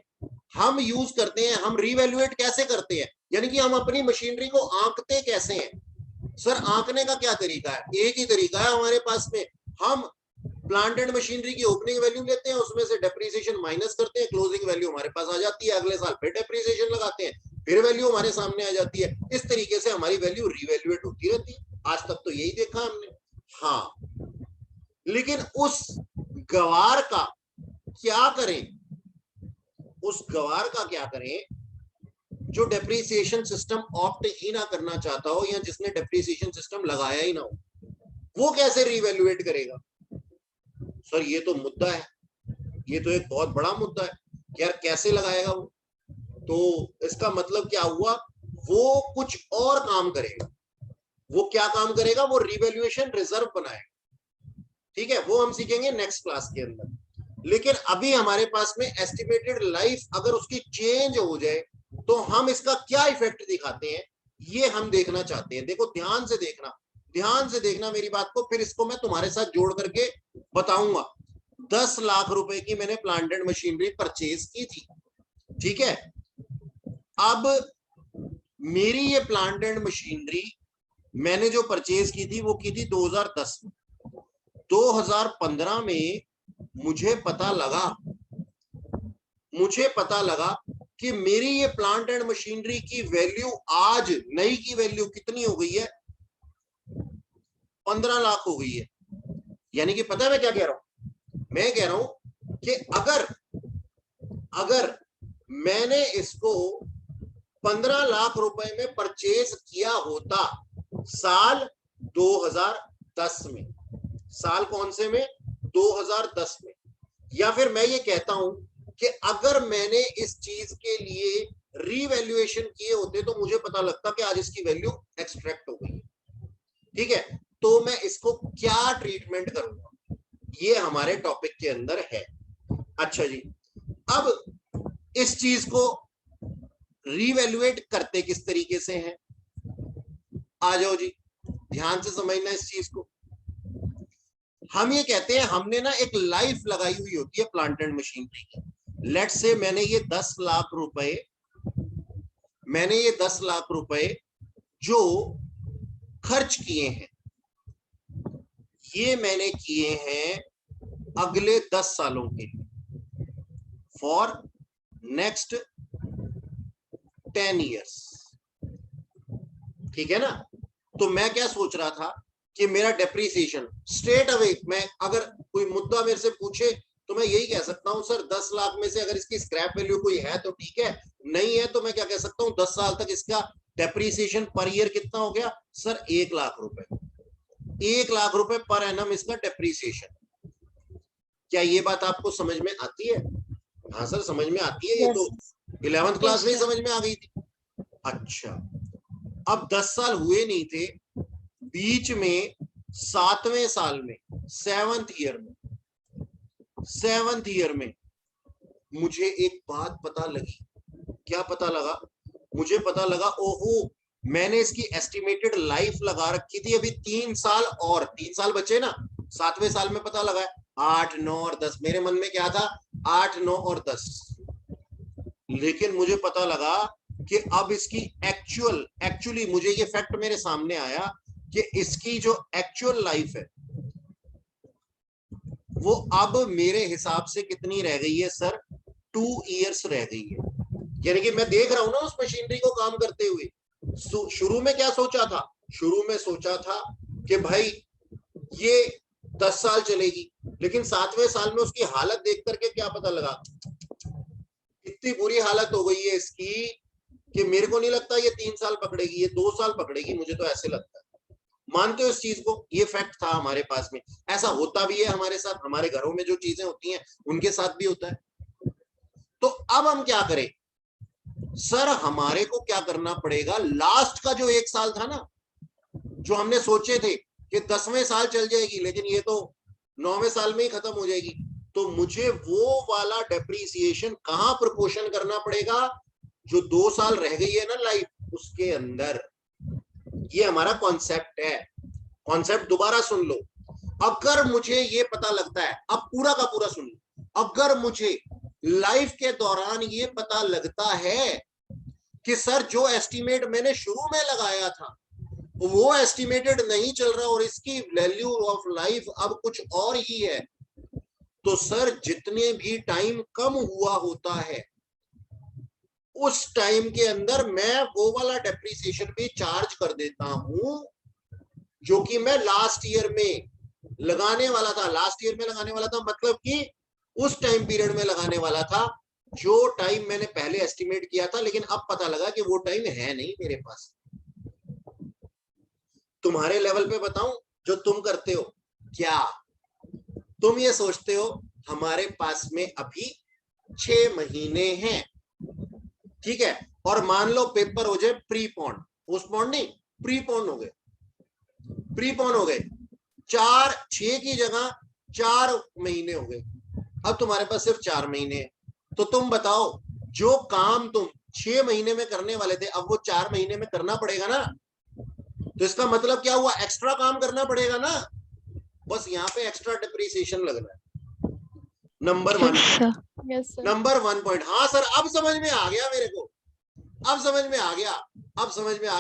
हम यूज करते हैं, हम रीवैल्यूएट कैसे करते हैं, यानी कि हम अपनी मशीनरी को आंकते कैसे हैं। सर आंकने का क्या तरीका है, एक ही तरीका है हमारे पास में, हम प्लांट एंड मशीनरी की ओपनिंग वैल्यू लेते हैं, उसमें से डेप्रीसिएशन माइनस करते हैं, क्लोजिंग वैल्यू हमारे पास आ जाती है, अगले साल फिर डेप्रीसिएशन लगाते हैं, फिर वैल्यू हमारे सामने आ जाती है। इस तरीके से हमारी वैल्यू रीवैल्यूएट होती रहती है, आज तक तो यही देखा हमने। हाँ, लेकिन उस गवार का क्या करें, उस गवार का क्या करें जो डेप्रीसिएशन सिस्टम ऑप्ट ही ना करना चाहता हो, या जिसने डेप्रीसिएशन सिस्टम लगाया ही ना हो, वो कैसे रीवैल्यूएट करेगा। सर ये तो मुद्दा है, ये तो एक बहुत बड़ा मुद्दा है कि यार कैसे लगाएगा वो। तो इसका मतलब क्या हुआ, वो कुछ और काम करेगा। वो क्या काम करेगा, वो रीवैल्यूएशन रिजर्व बनाएगा, ठीक है, वो हम सीखेंगे नेक्स्ट क्लास के अंदर। लेकिन अभी हमारे पास में एस्टिमेटेड लाइफ अगर उसकी चेंज हो जाए तो हम इसका क्या इफेक्ट दिखाते हैं, ये हम देखना चाहते हैं। देखो ध्यान से देखना, ध्यान से देखना मेरी बात को, फिर इसको मैं तुम्हारे साथ जोड़ करके बताऊंगा। 10 लाख रुपए की मैंने प्लांट एंड मशीनरी परचेज की थी, ठीक है। अब मेरी ये प्लांट एंड मशीनरी मैंने जो परचेज की थी वो की थी 2010 में। 2015 में मुझे पता लगा कि मेरी ये प्लांट एंड मशीनरी की वैल्यू आज नई की वैल्यू कितनी हो गई है, 15 लाख हो गई है। यानी कि पता है मैं क्या कह रहा हूं, मैं कह रहा हूं कि अगर मैंने इसको 15 लाख रुपए में परचेज किया होता साल 2010 में, साल कौन से में, 2010 में, या फिर मैं ये कहता हूं कि अगर मैंने इस चीज के लिए रीवैल्यूएशन किए होते तो मुझे पता लगता कि आज इसकी वैल्यू एक्सट्रैक्ट हो गई, ठीक है। तो मैं इसको क्या ट्रीटमेंट करूंगा, ये हमारे टॉपिक के अंदर है। अच्छा जी, अब इस चीज को रीवैल्यूएट करते किस तरीके से हैं, आ जाओ जी, ध्यान से समझना इस चीज को। हम ये कहते हैं हमने ना एक लाइफ लगाई हुई होती है प्लांट एंड मशीनरी की। लेट्स से मैंने ये 10 लाख रुपए जो खर्च किए हैं, ये मैंने किए हैं अगले 10 सालों के लिए, फॉर नेक्स्ट 10 ईयर्स। ठीक है ना? तो मैं क्या सोच रहा था कि मेरा डेप्रीसिएशन स्ट्रेट अवे, मैं अगर कोई मुद्दा मेरे से पूछे तो मैं यही कह सकता हूं सर 10 लाख में से अगर इसकी स्क्रैप वैल्यू कोई है तो ठीक है, नहीं है तो मैं क्या कह सकता हूं 10 साल तक इसका डेप्रीसिएशन पर ईयर कितना हो गया सर 1 लाख रुपए। 1 लाख रुपए पर एनम इसका डेप्रीसिएशन। क्या ये बात आपको समझ में आती है? हाँ सर समझ में आती है, ये तो 11th क्लास में ही समझ में आ गई थी। अच्छा, अब 10 साल हुए नहीं थे, बीच में 7वें साल में 7th ईयर में मुझे एक बात पता लगी। क्या पता लगा? मुझे पता लगा ओहो मैंने इसकी एस्टिमेटेड लाइफ लगा रखी थी अभी 3 साल, और 3 साल बचे ना, 7वें साल में पता लगा 8, 9 और 10। मेरे मन में क्या था 8, 9 और 10, लेकिन मुझे पता लगा कि अब इसकी एक्चुअली मुझे ये फैक्ट मेरे सामने आया कि इसकी जो एक्चुअल लाइफ है वो अब मेरे हिसाब से कितनी रह गई है सर 2 इयर्स रह गई है। यानी कि मैं देख रहा हूं ना उस मशीनरी को काम करते हुए। शुरू में क्या सोचा था? शुरू में सोचा था कि भाई ये 10 साल चलेगी, लेकिन 7वें साल में उसकी हालत देख करके क्या पता लगा इतनी बुरी हालत हो गई है इसकी कि मेरे को नहीं लगता ये 3 साल पकड़ेगी, ये 2 साल पकड़ेगी, मुझे तो ऐसे लगता है। मानते हो इस चीज को? ये फैक्ट था हमारे पास में, ऐसा होता भी है हमारे साथ, हमारे घरों में जो चीजें होती हैं उनके साथ भी होता है। तो अब हम क्या करें सर? हमारे को क्या करना पड़ेगा, लास्ट का जो 1 साल था ना, जो हमने सोचे थे कि 10वें साल चल जाएगी लेकिन ये तो 9वें साल में ही खत्म हो जाएगी, तो मुझे वो वाला डेप्रीसिएशन कहां प्रोपोर्शन करना पड़ेगा? जो 2 साल रह गई है ना लाइफ, उसके अंदर। ये हमारा कॉन्सेप्ट है। कॉन्सेप्ट दोबारा सुन लो। अगर मुझे ये पता लगता है, अब पूरा का पूरा सुन लो, अगर मुझे लाइफ के दौरान ये पता लगता है कि सर जो एस्टिमेट मैंने शुरू में लगाया था वो एस्टिमेटेड नहीं चल रहा और इसकी वैल्यू ऑफ लाइफ अब कुछ और ही है, तो सर जितने भी टाइम कम हुआ होता है उस टाइम के अंदर मैं वो वाला डेप्रीसिएशन भी चार्ज कर देता हूं जो कि मैं लास्ट ईयर में लगाने वाला था। लास्ट ईयर में लगाने वाला था मतलब कि उस टाइम पीरियड में लगाने वाला था जो टाइम मैंने पहले एस्टिमेट किया था, लेकिन अब पता लगा कि वो टाइम है नहीं मेरे पास। तुम्हारे लेवल पे बताऊं जो तुम करते हो, क्या तुम ये सोचते हो हमारे पास में अभी 6 महीने हैं, ठीक है, और मान लो पेपर हो जाए प्रीपोन, पोस्टपोन नहीं, प्रीपोन हो गए, 6 की जगह 4 महीने हो गए, अब तुम्हारे पास सिर्फ 4 महीने हैं। तो तुम बताओ जो काम तुम 6 महीने में करने वाले थे अब वो 4 महीने में करना पड़ेगा ना, तो इसका मतलब क्या हुआ? एक्स्ट्रा काम करना पड़ेगा ना, बस यहाँ पे एक्स्ट्रा डिप्रिसिएशन लग रहा है। Number 1 number 1 point. हाँ सर अब समझ में आ गया मेरे को, अब समझ में आ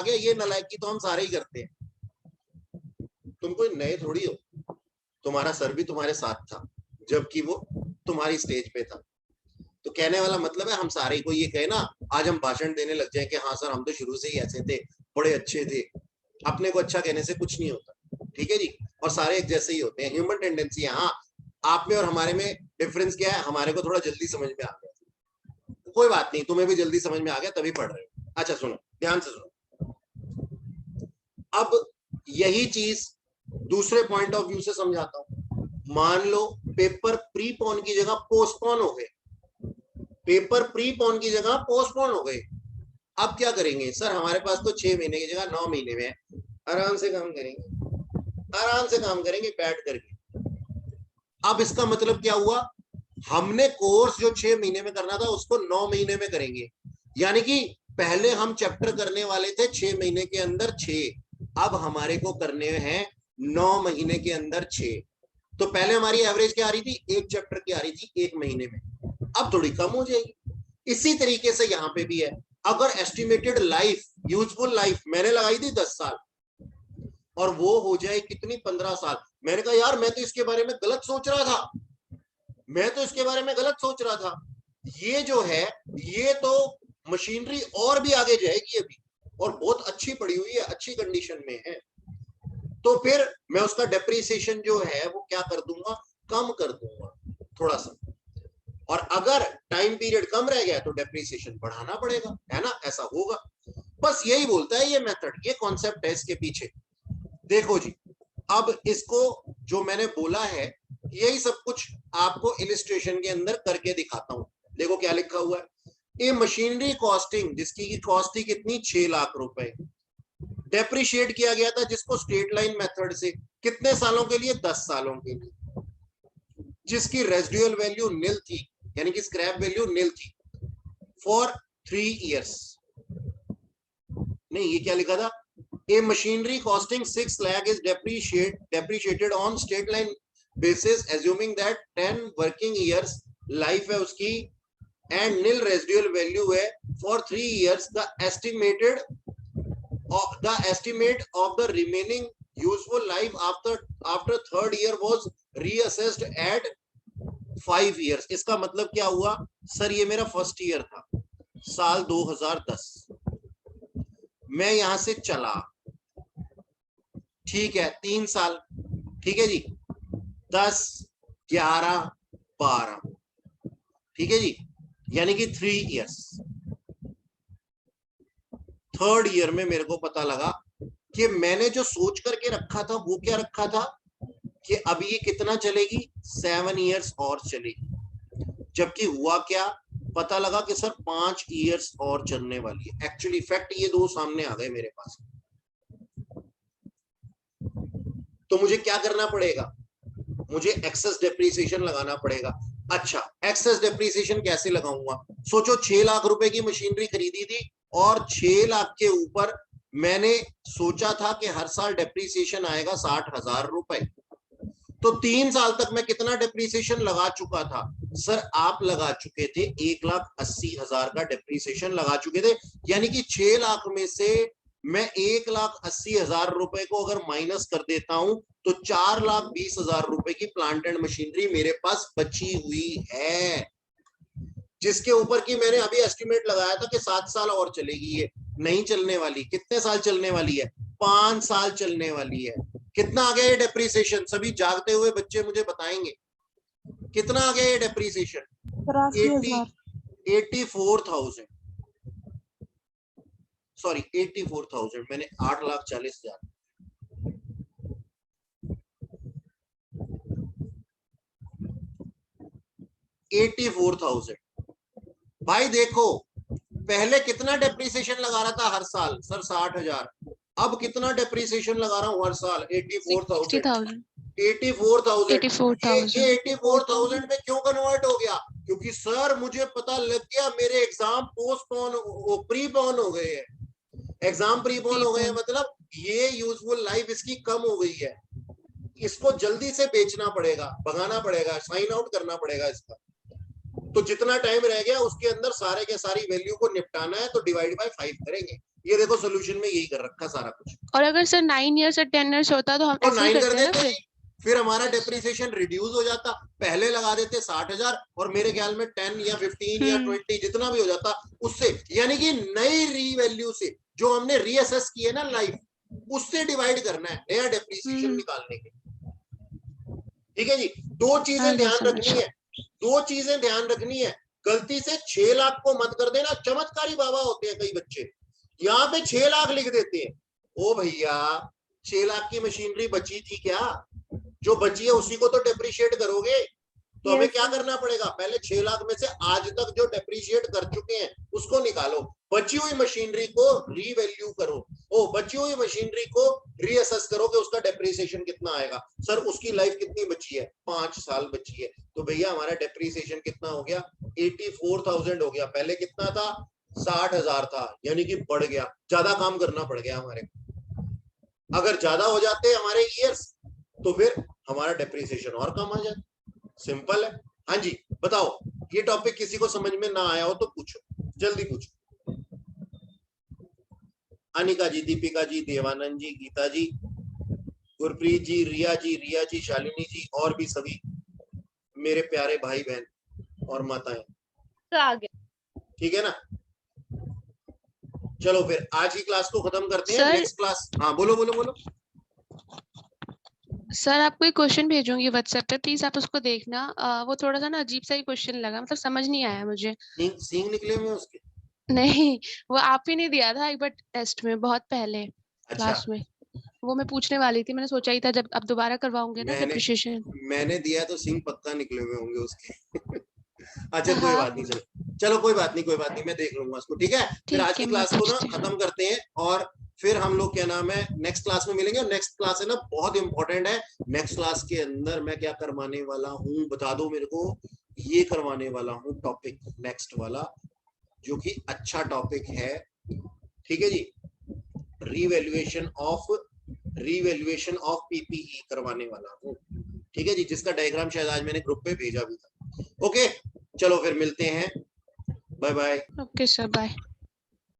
गया, ये नालायकी तो हम सारे ही करते हैं। तुम कोई नए थोड़ी हो, तुम्हारा सर भी तुम्हारे साथ था जबकि वो तुम्हारी स्टेज पे था। तो कहने वाला मतलब है हम सारे को ये कहे ना, आज हम भाषण देने लग जाए कि हाँ सर हम तो शुरू से ही ऐसे थे, बड़े अच्छे थे। अपने को अच्छा कहने से कुछ नहीं होता, ठीक है जी, और सारे एक जैसे ही होते हैं, ह्यूमन टेंडेंसी है। हाँ आप में और हमारे में डिफरेंस क्या है? हमारे को थोड़ा जल्दी समझ में आ गया, कोई बात नहीं, तुम्हें भी जल्दी समझ में आ गया तभी पढ़ रहे हो। अच्छा सुनो, ध्यान से सुनो, अब यही चीज दूसरे पॉइंट ऑफ व्यू से समझाता हूं। मान लो पेपर प्रीपोन की जगह पोस्टपोन हो गए, पेपर प्रीपोन की जगह पोस्टपोन हो गए, अब क्या करेंगे सर? हमारे पास तो 6 महीने की जगह 9 महीने में है, आराम से काम करेंगे बैठ करके। अब इसका मतलब क्या हुआ? हमने कोर्स जो 6 महीने में करना था उसको 9 महीने में करेंगे, यानी कि पहले हम चैप्टर करने वाले थे 6 महीने के अंदर 6, अब हमारे को करने हैं 9 महीने के अंदर 6। तो पहले हमारी एवरेज क्या आ रही थी, एक चैप्टर की आ रही थी एक महीने में, अब थोड़ी कम हो जाएगी। इसी तरीके से यहां पे भी है, अगर एस्टिमेटेड लाइफ, यूजफुल लाइफ मैंने लगाई थी 10 साल और वो हो जाए कितनी, 15 साल। मैंने कहा यार मैं तो इसके बारे में गलत सोच रहा था, मैं तो इसके बारे में गलत सोच रहा था, ये जो है ये तो मशीनरी और भी आगे जाएगी अभी, और बहुत अच्छी पड़ी हुई है, अच्छी कंडीशन में है। तो फिर मैं उसका डेप्रिसिएशन जो है वो क्या कर दूंगा, कम कर दूंगा थोड़ा सा। और अगर टाइम पीरियड कम रह गया तो डेप्रिसिएशन बढ़ाना पड़ेगा, है ना, ऐसा होगा। बस यही बोलता है ये मेथड, ये कॉन्सेप्ट है इसके पीछे। देखो जी, अब इसको जो मैंने बोला है यही सब कुछ आपको इलिस्ट्रेशन के अंदर करके दिखाता हूं। देखो क्या लिखा हुआ है, ये मशीनरी कॉस्टिंग जिसकी की कॉस्ट थी कितनी, 6 लाख रुपए, डेप्रिशिएट किया गया था जिसको स्ट्रेट लाइन मेथड से, कितने सालों के लिए, 10 सालों के लिए, जिसकी रेजिडुअल वैल्यू निल थी, यानी कि स्क्रैप वैल्यू निल थी, फॉर 3 इयर्स। नहीं, ये क्या लिखा था, ए machinery costing 6 lakh is depreciated on straight line basis assuming that 10 working years life है उसकी एंड नील रेजिडुअल वैल्यू है for 3 years। The estimate of the remaining useful life after third year was reassessed at 5 years। इसका मतलब क्या हुआ sir, ये मेरा first year था, साल 2010, मैं यहां से चला, ठीक है, 3 साल, ठीक है जी, 10, 11, 12, ठीक है जी, यानी कि 3 इयर्स। थर्ड ईयर में मेरे को पता लगा कि मैंने जो सोच करके रखा था वो क्या रखा था कि अब ये कितना चलेगी, 7 इयर्स और चलेगी, जबकि हुआ क्या, पता लगा कि सर 5 इयर्स और चलने वाली है। एक्चुअली फैक्ट ये दो सामने आ गए मेरे पास। तो मुझे क्या करना पड़ेगा, मुझे एक्सेस डेप्रिसिएशन लगाना पड़ेगा। अच्छा, एक्सेस डेप्रिसिएशन कैसे लगाऊंगा, सोचो 6 लाख रुपए की मशीनरी खरीदी थी और 6 लाख के ऊपर मैंने सोचा था कि हर साल डेप्रिसिएशन आएगा 60,000 रुपए। तो 3 साल तक मैं कितना डेप्रिसिएशन लगा चुका था, सर आप लगा चुके थे 1,80,000 का डेप्रिसिएशन लगा चुके थे, यानी कि 6 लाख में से मैं 1,80,000 रुपए को अगर माइनस कर देता हूं तो 4,20,000 रुपए की प्लांट एंड मशीनरी मेरे पास बची हुई है, जिसके ऊपर की मैंने अभी एस्टिमेट लगाया था कि 7 साल और चलेगी। ये नहीं चलने वाली, कितने साल चलने वाली है, 5 साल चलने वाली है। कितना आ गया ये डेप्रिसिएशन, सभी जागते हुए बच्चे मुझे बताएंगे कितना आ गया ये डेप्रिसिएशन, 84,000, सॉरी 84,000, मैंने 8,40,000, $84,000। भाई देखो पहले कितना डेप्रिसिएशन लगा रहा था हर साल, सर 60,000, अब कितना डेप्रिसिएशन लगा रहा हूं हर साल, 84,000। 84,000 ये 84,000 में क्यों कन्वर्ट हो गया, क्योंकि सर मुझे पता लग गया मेरे एग्जाम पोस्टपोन, प्रीपोन हो गए हैं, एग्जाम प्रीपोन हो गए हैं, मतलब ये यूजफुल लाइफ इसकी कम हो गई है, इसको जल्दी से बेचना पड़ेगा, भगाना पड़ेगा, साइन आउट करना पड़ेगा इसका। तो जितना टाइम रह गया उसके अंदर सारे के सारी वैल्यू को निपटाना है, तो डिवाइड बाय 5 करेंगे। ये देखो सोल्यूशन में यही कर रखा सारा कुछ। और अगर सर 9 इयर्स और 10 इयर्स होता तो हम तो ऐसे ही 9 कर करते हैं ना देते, फिर हमारा डेप्रिसिएशन रिड्यूस हो जाता, पहले लगा देते 60,000 और मेरे ख्याल में 10 या 15 या 20 जितना भी हो जाता उससे, यानी कि नई री वैल्यू से जो हमने रीअसेस की है ना लाइफ, उससे डिवाइड करना है नया डेप्रिसिएशन निकालने के। ठीक है जी, दो चीजें ध्यान रखनी है, दो चीजें ध्यान रखनी है, गलती से 6 लाख को मत कर देना। चमत्कारी बाबा होते हैं कई बच्चे, यहाँ पे 6 लाख लिख देते हैं, ओ भैया 6 लाख की मशीनरी बची थी क्या, जो बची है उसी को तो डेप्रिशिएट करोगे। तो हमें क्या करना पड़ेगा, पहले 6 लाख में से आज तक जो डेप्रिशिएट कर चुके हैं उसको निकालो, बची हुई मशीनरी को रीवैल्यू करो, बची हुई मशीनरी को रीअसेस करो कि उसका डेप्रिसिएशन कितना आएगा। सर उसकी लाइफ कितनी बची है, 5 साल बची है, तो भैया हमारा डेप्रिसिएशन कितना हो गया, 84,000 हो गया, पहले कितना था 60,000 था, यानी कि बढ़ गया, ज्यादा काम करना पड़ गया हमारे। अगर ज्यादा हो जाते हैं हमारे ईयर्स तो फिर हमारा डेप्रिसिएशन और कम आ जाता, सिंपल है। हाँ जी बताओ, ये टॉपिक किसी को समझ में ना आया हो तो पूछो, जल्दी पूछो। अनिका जी, दीपिका जी, देवानंद जी, गीता जी, गुरप्रीत जी, रिया जी, शालिनी जी, और भी सभी मेरे प्यारे भाई बहन और माताएं, आ गया। ठीक है ना। चलो फिर आज की क्लास को खत्म करते हैं। सर- नेक्स्ट क्लास, हाँ बोलो बोलो बोलो। सर आपको एक क्वेश्चन भेजूंगी व्हाट्सएप पे, प्लीज आप उसको देखना। वो थोड़ा सा ना अजीब सा ही क्वेश्चन लगा, मतलब समझ नहीं आया मुझे। सींग निकले हुए हैं उसके? नहीं, वो आप ही ने दिया था एक बार टेस्ट में, बहुत पहले अच्छा, क्लास में। वो मैं पूछने वाली थी, मैंने सोचा ही था जब अब दोबारा करवाऊंगे ना डेप्रिसिएशन। मैंने दिया तो सींग पक्का निकले हुए होंगे उसके। अच्छा कोई हाँ बात नहीं, चलो कोई बात नहीं, मैं देख लूंगा उसको, ठीक है। फिर आज ठीक है, की मैं क्लास को ना पूछती हूँ। खत्म करते हैं और फिर हम लोग क्या नाम है नेक्स्ट क्लास में मिलेंगे। और नेक्स्ट क्लास है ना बहुत इंपॉर्टेंट है। नेक्स्ट क्लास के अंदर मैं क्या करवाने वाला हूँ बता दो मेरे को। ये करवाने वाला हूँ टॉपिक नेक्स्ट वाला, जो कि अच्छा टॉपिक है, ठीक है जी। रिवैल्यूएशन ऑफ पीपीई करवाने वाला हूँ, ठीक है जी, जिसका डायग्राम शायद आज मैंने ग्रुप पे भेजा भी था। ओके चलो फिर मिलते हैं, bye bye. Okay sir, bye.